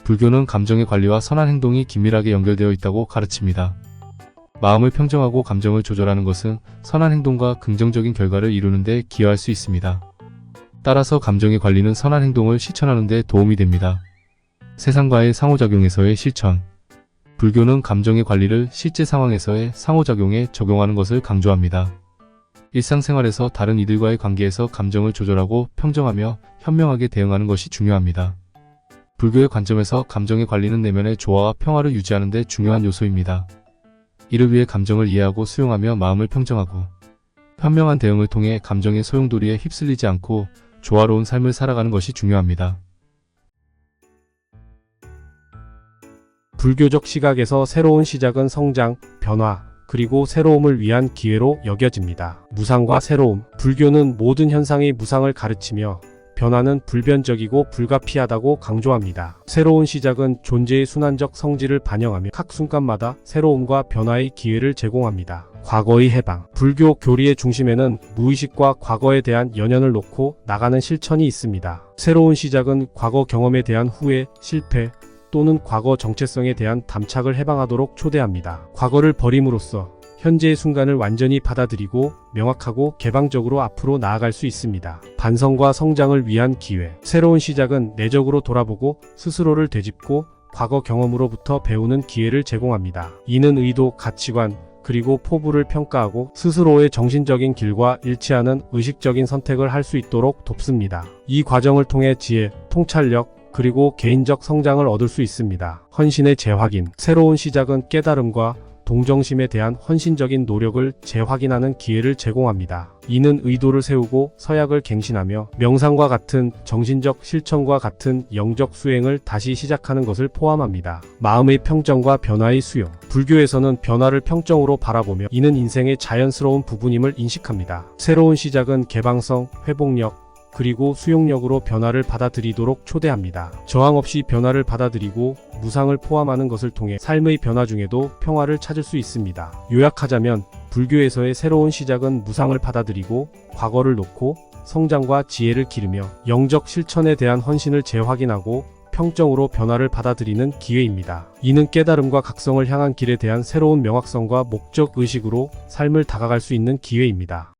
불교는 감정의 관리와 선한 행동이 긴밀하게 연결되어 있다고 가르칩니다. 마음을 평정하고 감정을 조절하는 것은 선한 행동과 긍정적인 결과를 이루는 데 기여할 수 있습니다. 따라서 감정의 관리는 선한 행동을 실천하는 데 도움이 됩니다. 세상과의 상호작용에서의 실천. 불교는 감정의 관리를 실제 상황에서의 상호작용에 적용하는 것을 강조합니다. 일상생활에서 다른 이들과의 관계에서 감정을 조절하고 평정하며 현명하게 대응하는 것이 중요합니다. 불교의 관점에서 감정의 관리는 내면의 조화와 평화를 유지하는 데 중요한 요소입니다. 이를 위해 감정을 이해하고 수용하며 마음을 평정하고 현명한 대응을 통해 감정의 소용돌이에 휩쓸리지 않고 조화로운 삶을 살아가는 것이 중요합니다. 불교적 시각에서 새로운 시작은 성장, 변화, 그리고 새로움을 위한 기회로 여겨집니다. 무상과 새로움. 불교는 모든 현상이 무상을 가르치며 변화는 불변적이고 불가피하다고 강조합니다. 새로운 시작은 존재의 순환적 성질을 반영하며 각 순간마다 새로움과 변화의 기회를 제공합니다. 과거의 해방. 불교 교리의 중심에는 무의식과 과거에 대한 연연을 놓고 나가는 실천이 있습니다. 새로운 시작은 과거 경험에 대한 후회, 실패 또는 과거 정체성에 대한 담착을 해방하도록 초대합니다. 과거를 버림으로써 현재의 순간을 완전히 받아들이고 명확하고 개방적으로 앞으로 나아갈 수 있습니다. 반성과 성장을 위한 기회. 새로운 시작은 내적으로 돌아보고 스스로를 되짚고 과거 경험으로부터 배우는 기회를 제공합니다. 이는 의도, 가치관, 그리고 포부를 평가하고 스스로의 정신적인 길과 일치하는 의식적인 선택을 할 수 있도록 돕습니다. 이 과정을 통해 지혜, 통찰력, 그리고 개인적 성장을 얻을 수 있습니다. 헌신의 재확인. 새로운 시작은 깨달음과 동정심에 대한 헌신적인 노력을 재확인하는 기회를 제공합니다. 이는 의도를 세우고 서약을 갱신하며 명상과 같은 정신적 실천과 같은 영적 수행을 다시 시작하는 것을 포함합니다. 마음의 평정과 변화의 수용. 불교에서는 변화를 평정으로 바라보며 이는 인생의 자연스러운 부분임을 인식합니다. 새로운 시작은 개방성, 회복력, 그리고 수용력으로 변화를 받아들이도록 초대합니다. 저항 없이 변화를 받아들이고 무상을 포함하는 것을 통해 삶의 변화 중에도 평화를 찾을 수 있습니다. 요약하자면 불교에서의 새로운 시작은 무상을 받아들이고 과거를 놓고 성장과 지혜를 기르며 영적 실천에 대한 헌신을 재확인하고 평정으로 변화를 받아들이는 기회입니다. 이는 깨달음과 각성을 향한 길에 대한 새로운 명확성과 목적 의식으로 삶을 다가갈 수 있는 기회입니다.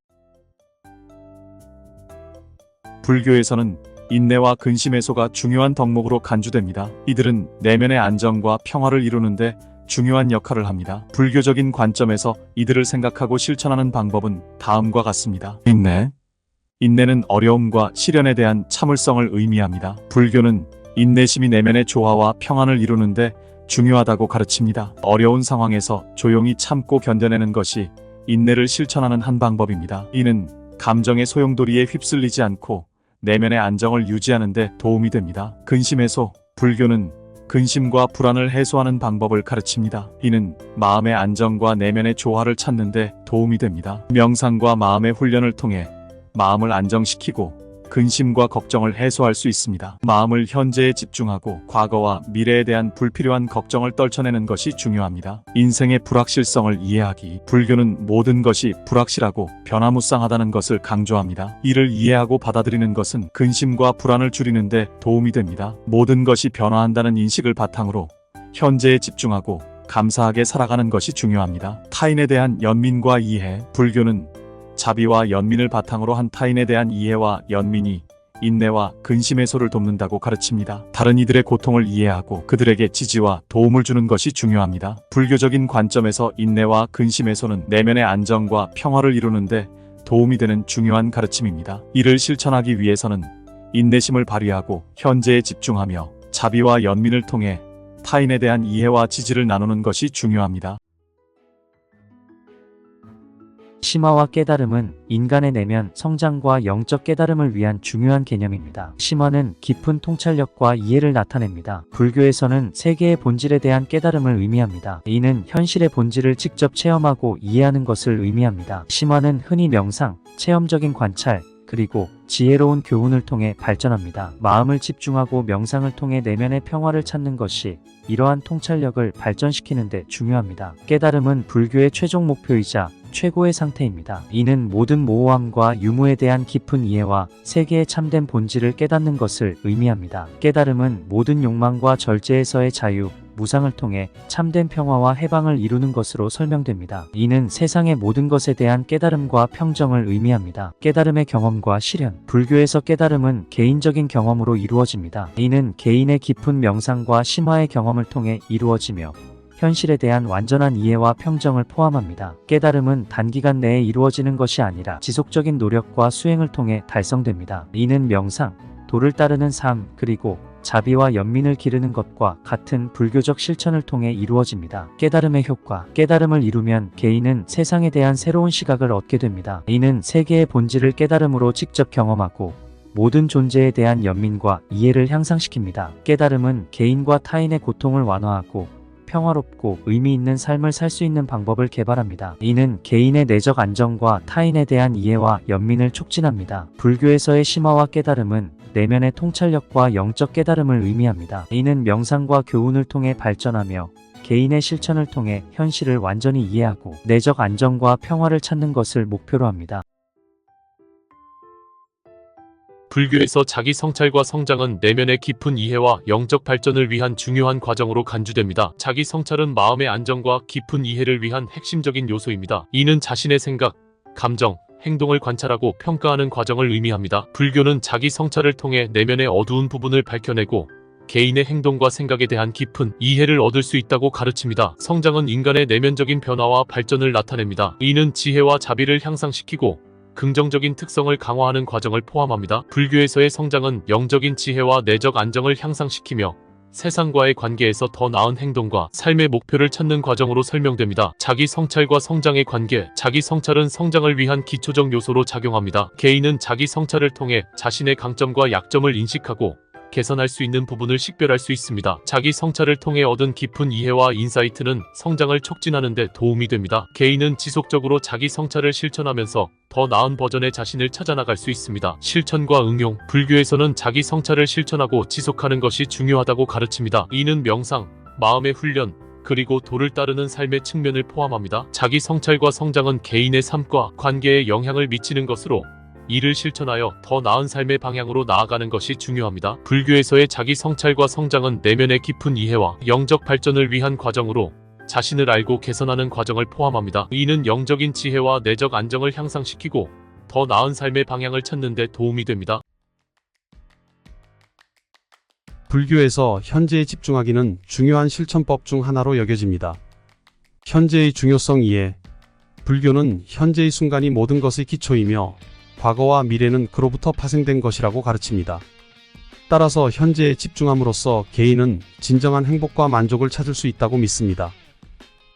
불교에서는 인내와 근심해소가 중요한 덕목으로 간주됩니다. 이들은 내면의 안정과 평화를 이루는데 중요한 역할을 합니다. 불교적인 관점에서 이들을 생각하고 실천하는 방법은 다음과 같습니다. 인내는 어려움과 시련에 대한 참을성을 의미합니다. 불교는 인내심이 내면의 조화와 평안을 이루는데 중요하다고 가르칩니다. 어려운 상황에서 조용히 참고 견뎌내는 것이 인내를 실천하는 한 방법입니다. 이는 감정의 소용돌이에 휩쓸리지 않고 내면의 안정을 유지하는 데 도움이 됩니다. 근심해소. 불교는 근심과 불안을 해소하는 방법을 가르칩니다. 이는 마음의 안정과 내면의 조화를 찾는 데 도움이 됩니다. 명상과 마음의 훈련을 통해 마음을 안정시키고 근심과 걱정을 해소할 수 있습니다. 마음을 현재에 집중하고 과거와 미래에 대한 불필요한 걱정을 떨쳐내는 것이 중요합니다. 인생의 불확실성을 이해하기. 불교는 모든 것이 불확실하고 변화무쌍하다는 것을 강조합니다. 이를 이해하고 받아들이는 것은 근심과 불안을 줄이는 데 도움이 됩니다. 모든 것이 변화한다는 인식을 바탕으로 현재에 집중하고 감사하게 살아가는 것이 중요합니다. 타인에 대한 연민과 이해. 불교는 자비와 연민을 바탕으로 한 타인에 대한 이해와 연민이 인내와 근심 해소를 돕는다고 가르칩니다. 다른 이들의 고통을 이해하고 그들에게 지지와 도움을 주는 것이 중요합니다. 불교적인 관점에서 인내와 근심 해소는 내면의 안정과 평화를 이루는데 도움이 되는 중요한 가르침입니다. 이를 실천하기 위해서는 인내심을 발휘하고 현재에 집중하며 자비와 연민을 통해 타인에 대한 이해와 지지를 나누는 것이 중요합니다. 심화와 깨달음은 인간의 내면 성장과 영적 깨달음을 위한 중요한 개념입니다. 심화는 깊은 통찰력과 이해를 나타냅니다. 불교에서는 세계의 본질에 대한 깨달음을 의미합니다. 이는 현실의 본질을 직접 체험하고 이해하는 것을 의미합니다. 심화는 흔히 명상, 체험적인 관찰, 그리고 지혜로운 교훈을 통해 발전합니다. 마음을 집중하고 명상을 통해 내면의 평화를 찾는 것이 이러한 통찰력을 발전시키는 데 중요합니다. 깨달음은 불교의 최종 목표이자 최고의 상태입니다. 이는 모든 모호함과 유무에 대한 깊은 이해와 세계의 참된 본질을 깨닫는 것을 의미합니다. 깨달음은 모든 욕망과 절제에서의 자유, 무상을 통해 참된 평화와 해방을 이루는 것으로 설명됩니다. 이는 세상의 모든 것에 대한 깨달음과 평정을 의미합니다. 깨달음의 경험과 실현. 불교에서 깨달음은 개인적인 경험으로 이루어집니다. 이는 개인의 깊은 명상과 심화의 경험을 통해 이루어지며 현실에 대한 완전한 이해와 평정을 포함합니다. 깨달음은 단기간 내에 이루어지는 것이 아니라 지속적인 노력과 수행을 통해 달성됩니다. 이는 명상, 도를 따르는 삶, 그리고 자비와 연민을 기르는 것과 같은 불교적 실천을 통해 이루어집니다. 깨달음의 효과. 깨달음을 이루면 개인은 세상에 대한 새로운 시각을 얻게 됩니다. 이는 세계의 본질을 깨달음으로 직접 경험하고 모든 존재에 대한 연민과 이해를 향상시킵니다. 깨달음은 개인과 타인의 고통을 완화하고 평화롭고 의미 있는 삶을 살 수 있는 방법을 개발합니다. 이는 개인의 내적 안정과 타인에 대한 이해와 연민을 촉진합니다. 불교에서의 심화와 깨달음은 내면의 통찰력과 영적 깨달음을 의미합니다. 이는 명상과 교훈을 통해 발전하며 개인의 실천을 통해 현실을 완전히 이해하고 내적 안정과 평화를 찾는 것을 목표로 합니다. 불교에서 자기 성찰과 성장은 내면의 깊은 이해와 영적 발전을 위한 중요한 과정으로 간주됩니다. 자기 성찰은 마음의 안정과 깊은 이해를 위한 핵심적인 요소입니다. 이는 자신의 생각, 감정, 행동을 관찰하고 평가하는 과정을 의미합니다. 불교는 자기 성찰을 통해 내면의 어두운 부분을 밝혀내고 개인의 행동과 생각에 대한 깊은 이해를 얻을 수 있다고 가르칩니다. 성장은 인간의 내면적인 변화와 발전을 나타냅니다. 이는 지혜와 자비를 향상시키고 긍정적인 특성을 강화하는 과정을 포함합니다. 불교에서의 성장은 영적인 지혜와 내적 안정을 향상시키며 세상과의 관계에서 더 나은 행동과 삶의 목표를 찾는 과정으로 설명됩니다. 자기 성찰과 성장의 관계. 자기 성찰은 성장을 위한 기초적 요소로 작용합니다. 개인은 자기 성찰을 통해 자신의 강점과 약점을 인식하고 개선할 수 있는 부분을 식별할 수 있습니다. 자기 성찰을 통해 얻은 깊은 이해와 인사이트는 성장을 촉진하는 데 도움이 됩니다. 개인은 지속적으로 자기 성찰을 실천하면서 더 나은 버전의 자신을 찾아나갈 수 있습니다. 실천과 응용. 불교에서는 자기 성찰을 실천하고 지속하는 것이 중요하다고 가르칩니다. 이는 명상, 마음의 훈련, 그리고 도를 따르는 삶의 측면을 포함합니다. 자기 성찰과 성장은 개인의 삶과 관계에 영향을 미치는 것으로 이를 실천하여 더 나은 삶의 방향으로 나아가는 것이 중요합니다. 불교에서의 자기 성찰과 성장은 내면의 깊은 이해와 영적 발전을 위한 과정으로 자신을 알고 개선하는 과정을 포함합니다. 이는 영적인 지혜와 내적 안정을 향상시키고 더 나은 삶의 방향을 찾는 데 도움이 됩니다. 불교에서 현재에 집중하기는 중요한 실천법 중 하나로 여겨집니다. 현재의 중요성 이해. 불교는 현재의 순간이 모든 것의 기초이며 과거와 미래는 그로부터 파생된 것이라고 가르칩니다. 따라서 현재에 집중함으로써 개인은 진정한 행복과 만족을 찾을 수 있다고 믿습니다.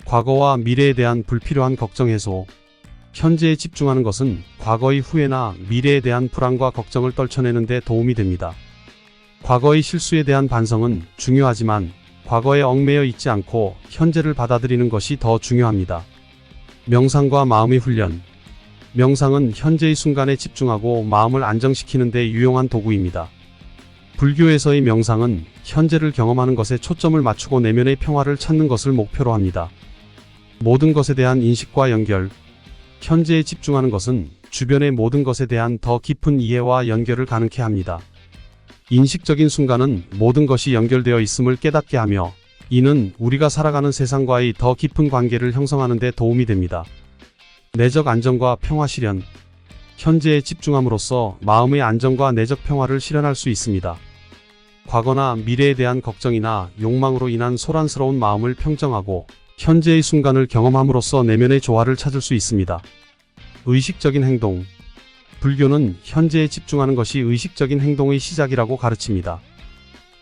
과거와 미래에 대한 불필요한 걱정 해소. 현재에 집중하는 것은 과거의 후회나 미래에 대한 불안과 걱정을 떨쳐내는 데 도움이 됩니다. 과거의 실수에 대한 반성은 중요하지만 과거에 얽매여 있지 않고 현재를 받아들이는 것이 더 중요합니다. 명상과 마음의 훈련. 명상은 현재의 순간에 집중하고 마음을 안정시키는 데 유용한 도구입니다. 불교에서의 명상은 현재를 경험하는 것에 초점을 맞추고 내면의 평화를 찾는 것을 목표로 합니다. 모든 것에 대한 인식과 연결. 현재에 집중하는 것은 주변의 모든 것에 대한 더 깊은 이해와 연결을 가능케 합니다. 인식적인 순간은 모든 것이 연결되어 있음을 깨닫게 하며 이는 우리가 살아가는 세상과의 더 깊은 관계를 형성하는 데 도움이 됩니다. 내적 안정과 평화 실현. 현재에 집중함으로써 마음의 안정과 내적 평화를 실현할 수 있습니다. 과거나 미래에 대한 걱정이나 욕망으로 인한 소란스러운 마음을 평정하고 현재의 순간을 경험함으로써 내면의 조화를 찾을 수 있습니다. 의식적인 행동. 불교는 현재에 집중하는 것이 의식적인 행동의 시작이라고 가르칩니다.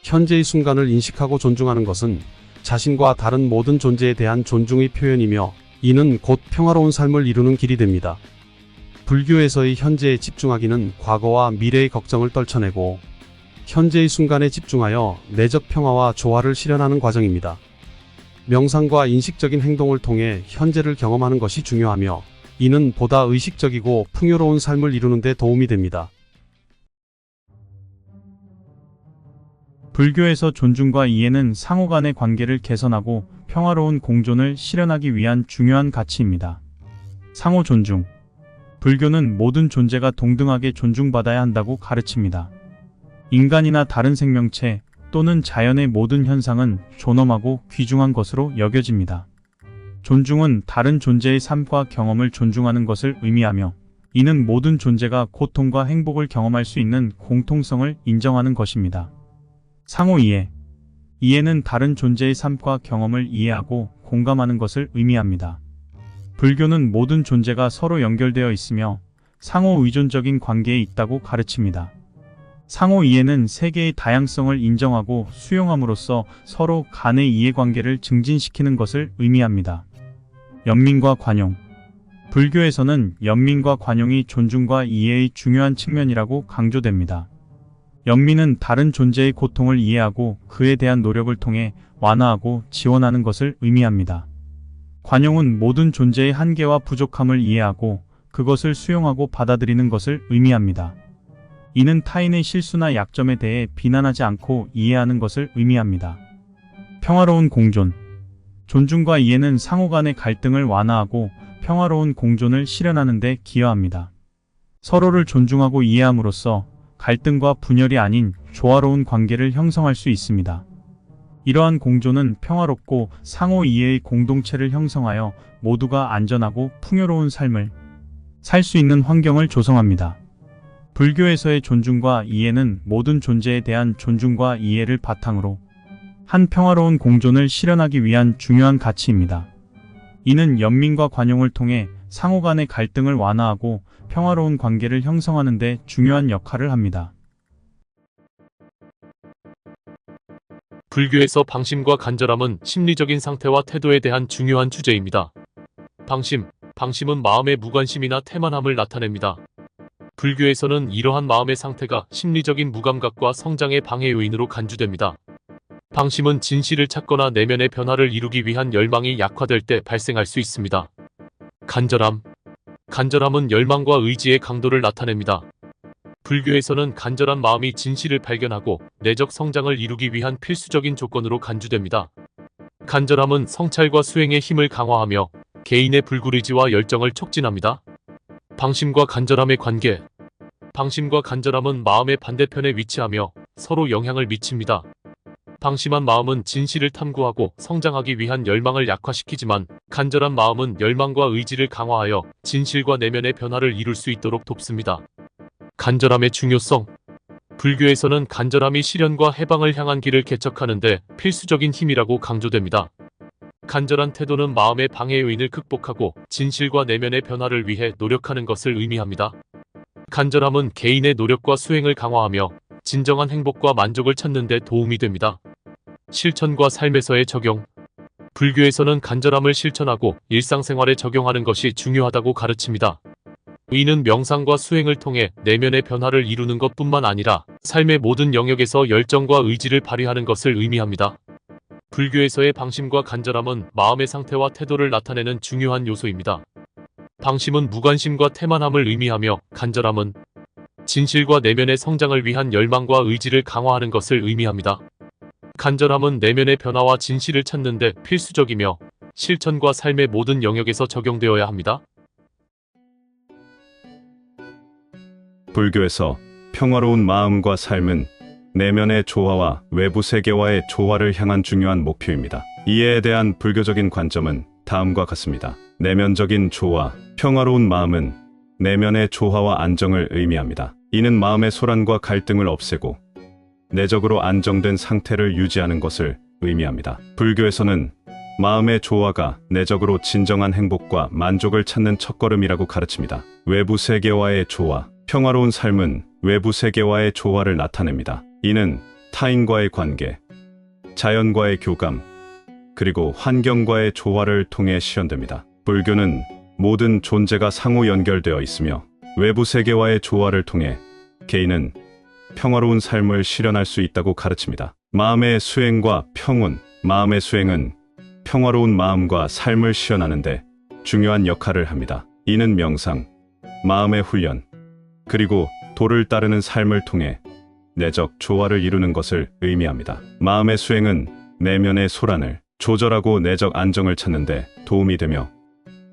현재의 순간을 인식하고 존중하는 것은 자신과 다른 모든 존재에 대한 존중의 표현이며 이는 곧 평화로운 삶을 이루는 길이 됩니다. 불교에서의 현재에 집중하기는 과거와 미래의 걱정을 떨쳐내고 현재의 순간에 집중하여 내적 평화와 조화를 실현하는 과정입니다. 명상과 인식적인 행동을 통해 현재를 경험하는 것이 중요하며 이는 보다 의식적이고 풍요로운 삶을 이루는 데 도움이 됩니다. 불교에서 존중과 이해는 상호 간의 관계를 개선하고 평화로운 공존을 실현하기 위한 중요한 가치입니다. 상호 존중. 불교는 모든 존재가 동등하게 존중받아야 한다고 가르칩니다. 인간이나 다른 생명체 또는 자연의 모든 현상은 존엄하고 귀중한 것으로 여겨집니다. 존중은 다른 존재의 삶과 경험을 존중하는 것을 의미하며 이는 모든 존재가 고통과 행복을 경험할 수 있는 공통성을 인정하는 것입니다. 상호 이해. 이해는 다른 존재의 삶과 경험을 이해하고 공감하는 것을 의미합니다. 불교는 모든 존재가 서로 연결되어 있으며 상호 의존적인 관계에 있다고 가르칩니다. 상호 이해는 세계의 다양성을 인정하고 수용함으로써 서로 간의 이해관계를 증진시키는 것을 의미합니다. 연민과 관용. 불교에서는 연민과 관용이 존중과 이해의 중요한 측면이라고 강조됩니다. 연민은 다른 존재의 고통을 이해하고 그에 대한 노력을 통해 완화하고 지원하는 것을 의미합니다. 관용은 모든 존재의 한계와 부족함을 이해하고 그것을 수용하고 받아들이는 것을 의미합니다. 이는 타인의 실수나 약점에 대해 비난하지 않고 이해하는 것을 의미합니다. 평화로운 공존. 존중과 이해는 상호 간의 갈등을 완화하고 평화로운 공존을 실현하는 데 기여합니다. 서로를 존중하고 이해함으로써 갈등과 분열이 아닌 조화로운 관계를 형성할 수 있습니다. 이러한 공존은 평화롭고 상호 이해의 공동체를 형성하여 모두가 안전하고 풍요로운 삶을 살 수 있는 환경을 조성합니다. 불교에서의 존중과 이해는 모든 존재에 대한 존중과 이해를 바탕으로 한 평화로운 공존을 실현하기 위한 중요한 가치입니다. 이는 연민과 관용을 통해 상호 간의 갈등을 완화하고 평화로운 관계를 형성하는 데 중요한 역할을 합니다. 불교에서 방심과 간절함은 심리적인 상태와 태도에 대한 중요한 주제입니다. 방심은 마음의 무관심이나 태만함을 나타냅니다. 불교에서는 이러한 마음의 상태가 심리적인 무감각과 성장의 방해 요인으로 간주됩니다. 방심은 진실을 찾거나 내면의 변화를 이루기 위한 열망이 약화될 때 발생할 수 있습니다. 간절함은 열망과 의지의 강도를 나타냅니다. 불교에서는 간절한 마음이 진실을 발견하고 내적 성장을 이루기 위한 필수적인 조건으로 간주됩니다. 간절함은 성찰과 수행의 힘을 강화하며 개인의 불굴의지와 열정을 촉진합니다. 방심과 간절함의 관계. 방심과 간절함은 마음의 반대편에 위치하며 서로 영향을 미칩니다. 방심한 마음은 진실을 탐구하고 성장하기 위한 열망을 약화시키지만 간절한 마음은 열망과 의지를 강화하여 진실과 내면의 변화를 이룰 수 있도록 돕습니다. 간절함의 중요성. 불교에서는 간절함이 실현과 해방을 향한 길을 개척하는 데 필수적인 힘이라고 강조됩니다. 간절한 태도는 마음의 방해 요인을 극복하고 진실과 내면의 변화를 위해 노력하는 것을 의미합니다. 간절함은 개인의 노력과 수행을 강화하며 진정한 행복과 만족을 찾는 데 도움이 됩니다. 실천과 삶에서의 적용. 불교에서는 간절함을 실천하고 일상생활에 적용하는 것이 중요하다고 가르칩니다. 이는 명상과 수행을 통해 내면의 변화를 이루는 것뿐만 아니라 삶의 모든 영역에서 열정과 의지를 발휘하는 것을 의미합니다. 불교에서의 방심과 간절함은 마음의 상태와 태도를 나타내는 중요한 요소입니다. 방심은 무관심과 태만함을 의미하며 간절함은 진실과 내면의 성장을 위한 열망과 의지를 강화하는 것을 의미합니다. 간절함은 내면의 변화와 진실을 찾는 데 필수적이며 실천과 삶의 모든 영역에서 적용되어야 합니다. 불교에서 평화로운 마음과 삶은 내면의 조화와 외부 세계와의 조화를 향한 중요한 목표입니다. 이에 대한 불교적인 관점은 다음과 같습니다. 내면적인 조화, 평화로운 마음은 내면의 조화와 안정을 의미합니다. 이는 마음의 소란과 갈등을 없애고 내적으로 안정된 상태를 유지하는 것을 의미합니다. 불교에서는 마음의 조화가 내적으로 진정한 행복과 만족을 찾는 첫걸음이라고 가르칩니다. 외부 세계와의 조화, 평화로운 삶은 외부 세계와의 조화를 나타냅니다. 이는 타인과의 관계, 자연과의 교감, 그리고 환경과의 조화를 통해 실현됩니다. 불교는 모든 존재가 상호 연결되어 있으며 외부 세계와의 조화를 통해 개인은 평화로운 삶을 실현할 수 있다고 가르칩니다. 마음의 수행과 평온. 마음의 수행은 평화로운 마음과 삶을 실현하는 데 중요한 역할을 합니다. 이는 명상, 마음의 훈련, 그리고 도를 따르는 삶을 통해 내적 조화를 이루는 것을 의미합니다. 마음의 수행은 내면의 소란을 조절하고 내적 안정을 찾는 데 도움이 되며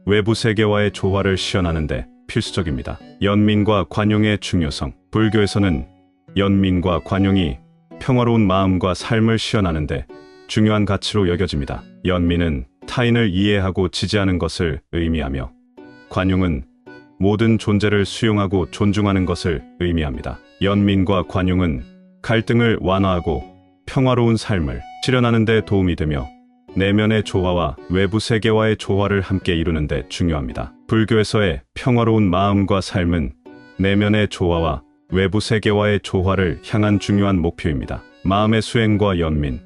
외부 세계와의 조화를 실현하는 데 필수적입니다. 연민과 관용의 중요성. 불교에서는 연민과 관용이 평화로운 마음과 삶을 실현하는 데 중요한 가치로 여겨집니다. 연민은 타인을 이해하고 지지하는 것을 의미하며 관용은 모든 존재를 수용하고 존중하는 것을 의미합니다. 연민과 관용은 갈등을 완화하고 평화로운 삶을 실현하는 데 도움이 되며 내면의 조화와 외부 세계와의 조화를 함께 이루는 데 중요합니다. 불교에서의 평화로운 마음과 삶은 내면의 조화와 외부 세계와의 조화를 향한 중요한 목표입니다. 마음의 수행과 연민,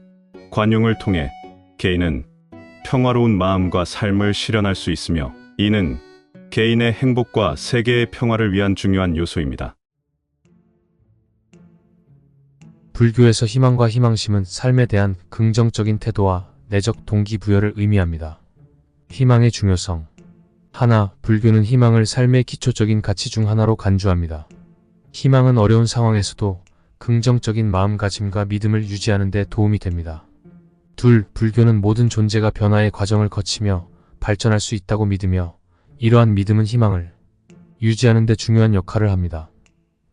관용을 통해 개인은 평화로운 마음과 삶을 실현할 수 있으며 이는 개인의 행복과 세계의 평화를 위한 중요한 요소입니다. 불교에서 희망과 희망심은 삶에 대한 긍정적인 태도와 내적 동기부여를 의미합니다. 희망의 중요성. 하나, 불교는 희망을 삶의 기초적인 가치 중 하나로 간주합니다. 희망은 어려운 상황에서도 긍정적인 마음가짐과 믿음을 유지하는 데 도움이 됩니다. 둘, 불교는 모든 존재가 변화의 과정을 거치며 발전할 수 있다고 믿으며 이러한 믿음은 희망을 유지하는 데 중요한 역할을 합니다.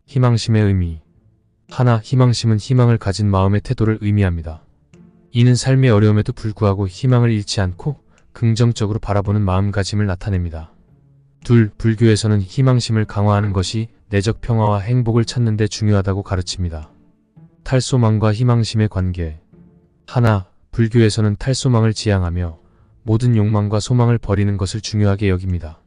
희망심의 의미. 하나, 희망심은 희망을 가진 마음의 태도를 의미합니다. 이는 삶의 어려움에도 불구하고 희망을 잃지 않고 긍정적으로 바라보는 마음가짐을 나타냅니다. 둘, 불교에서는 희망심을 강화하는 것이 내적 평화와 행복을 찾는 데 중요하다고 가르칩니다. 탈소망과 희망심의 관계. 하나, 불교에서는 탈소망을 지향하며 모든 욕망과 소망을 버리는 것을 중요하게 여깁니다.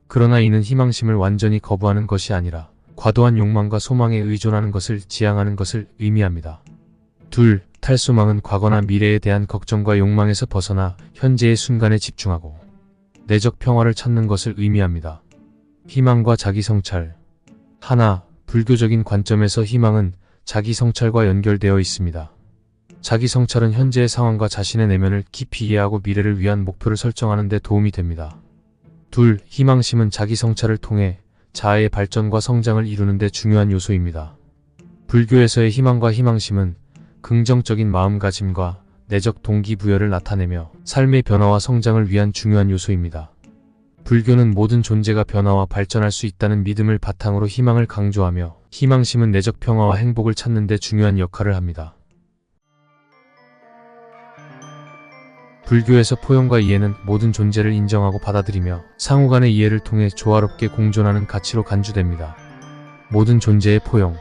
그러나 이는 희망심을 완전히 거부하는 것이 아니라 과도한 욕망과 소망에 의존하는 것을 지향하는 것을 의미합니다. 둘, 탈소망은 과거나 미래에 대한 걱정과 욕망에서 벗어나 현재의 순간에 집중하고 내적 평화를 찾는 것을 의미합니다. 희망과 자기성찰. 하나, 불교적인 관점에서 희망은 자기성찰과 연결되어 있습니다. 자기성찰은 현재의 상황과 자신의 내면을 깊이 이해하고 미래를 위한 목표를 설정하는 데 도움이 됩니다. 둘, 희망심은 자기성찰을 통해 자아의 발전과 성장을 이루는 데 중요한 요소입니다. 불교에서의 희망과 희망심은 긍정적인 마음가짐과 내적 동기부여를 나타내며 삶의 변화와 성장을 위한 중요한 요소입니다. 불교는 모든 존재가 변화와 발전할 수 있다는 믿음을 바탕으로 희망을 강조하며 희망심은 내적 평화와 행복을 찾는 데 중요한 역할을 합니다. 불교에서 포용과 이해는 모든 존재를 인정하고 받아들이며 상호 간의 이해를 통해 조화롭게 공존하는 가치로 간주됩니다. 모든 존재의 포용.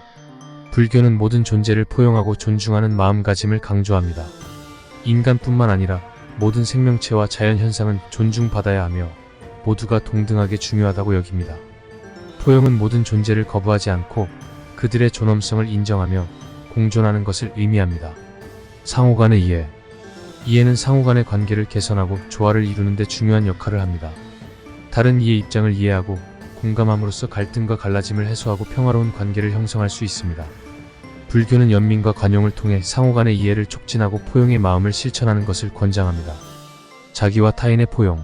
불교는 모든 존재를 포용하고 존중하는 마음가짐을 강조합니다. 인간뿐만 아니라 모든 생명체와 자연현상은 존중받아야 하며 모두가 동등하게 중요하다고 여깁니다. 포용은 모든 존재를 거부하지 않고 그들의 존엄성을 인정하며 공존하는 것을 의미합니다. 상호 간의 이해. 이해는 상호 간의 관계를 개선하고 조화를 이루는 데 중요한 역할을 합니다. 다른 이의 입장을 이해하고 공감함으로써 갈등과 갈라짐을 해소하고 평화로운 관계를 형성할 수 있습니다. 불교는 연민과 관용을 통해 상호 간의 이해를 촉진하고 포용의 마음을 실천하는 것을 권장합니다. 자기와 타인의 포용.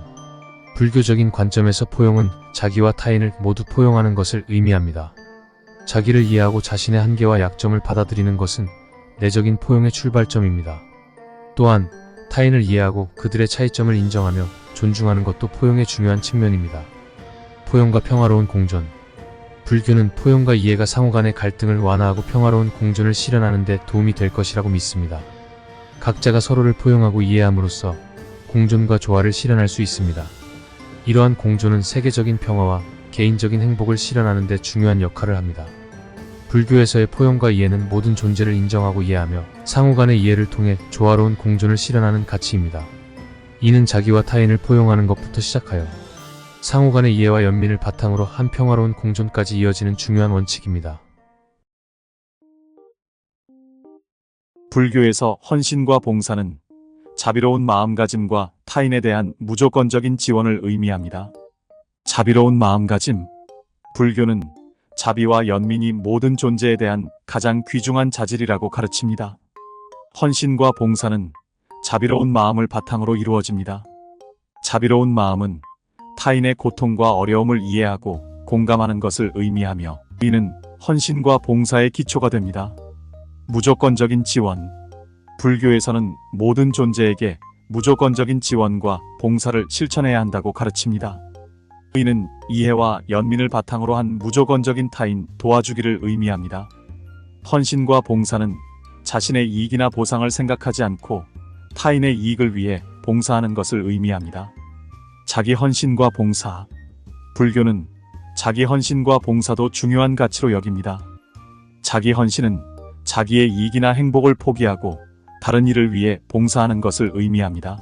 불교적인 관점에서 포용은 자기와 타인을 모두 포용하는 것을 의미합니다. 자기를 이해하고 자신의 한계와 약점을 받아들이는 것은 내적인 포용의 출발점입니다. 또한 타인을 이해하고 그들의 차이점을 인정하며 존중하는 것도 포용의 중요한 측면입니다. 포용과 평화로운 공존. 불교는 포용과 이해가 상호 간의 갈등을 완화하고 평화로운 공존을 실현하는 데 도움이 될 것이라고 믿습니다. 각자가 서로를 포용하고 이해함으로써 공존과 조화를 실현할 수 있습니다. 이러한 공존은 세계적인 평화와 개인적인 행복을 실현하는 데 중요한 역할을 합니다. 불교에서의 포용과 이해는 모든 존재를 인정하고 이해하며 상호 간의 이해를 통해 조화로운 공존을 실현하는 가치입니다. 이는 자기와 타인을 포용하는 것부터 시작하여 상호 간의 이해와 연민을 바탕으로 한 평화로운 공존까지 이어지는 중요한 원칙입니다. 불교에서 헌신과 봉사는 자비로운 마음가짐과 타인에 대한 무조건적인 지원을 의미합니다. 자비로운 마음가짐. 불교는 자비와 연민이 모든 존재에 대한 가장 귀중한 자질이라고 가르칩니다. 헌신과 봉사는 자비로운 마음을 바탕으로 이루어집니다. 자비로운 마음은 타인의 고통과 어려움을 이해하고 공감하는 것을 의미하며 이는 헌신과 봉사의 기초가 됩니다. 무조건적인 지원. 불교에서는 모든 존재에게 무조건적인 지원과 봉사를 실천해야 한다고 가르칩니다. 이는 이해와 연민을 바탕으로 한 무조건적인 타인 도와주기를 의미합니다. 헌신과 봉사는 자신의 이익이나 보상을 생각하지 않고 타인의 이익을 위해 봉사하는 것을 의미합니다. 자기 헌신과 봉사. 불교는 자기 헌신과 봉사도 중요한 가치로 여깁니다. 자기 헌신은 자기의 이익이나 행복을 포기하고 다른 일을 위해 봉사하는 것을 의미합니다.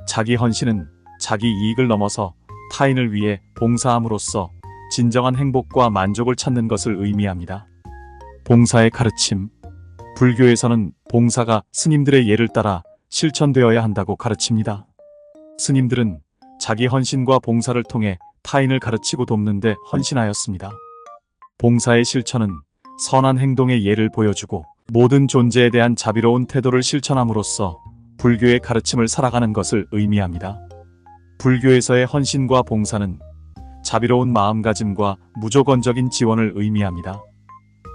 자기 헌신은 자기 이익을 넘어서 타인을 위해 봉사함으로써 진정한 행복과 만족을 찾는 것을 의미합니다. 봉사의 가르침. 불교에서는 봉사가 스님들의 예를 따라 실천되어야 한다고 가르칩니다. 스님들은 자기 헌신과 봉사를 통해 타인을 가르치고 돕는 데 헌신하였습니다. 봉사의 실천은 선한 행동의 예를 보여주고 모든 존재에 대한 자비로운 태도를 실천함으로써 불교의 가르침을 살아가는 것을 의미합니다. 불교에서의 헌신과 봉사는 자비로운 마음가짐과 무조건적인 지원을 의미합니다.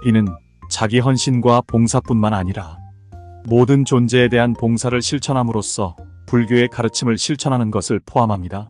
이는 자기 헌신과 봉사뿐만 아니라 모든 존재에 대한 봉사를 실천함으로써 불교의 가르침을 실천하는 것을 포함합니다.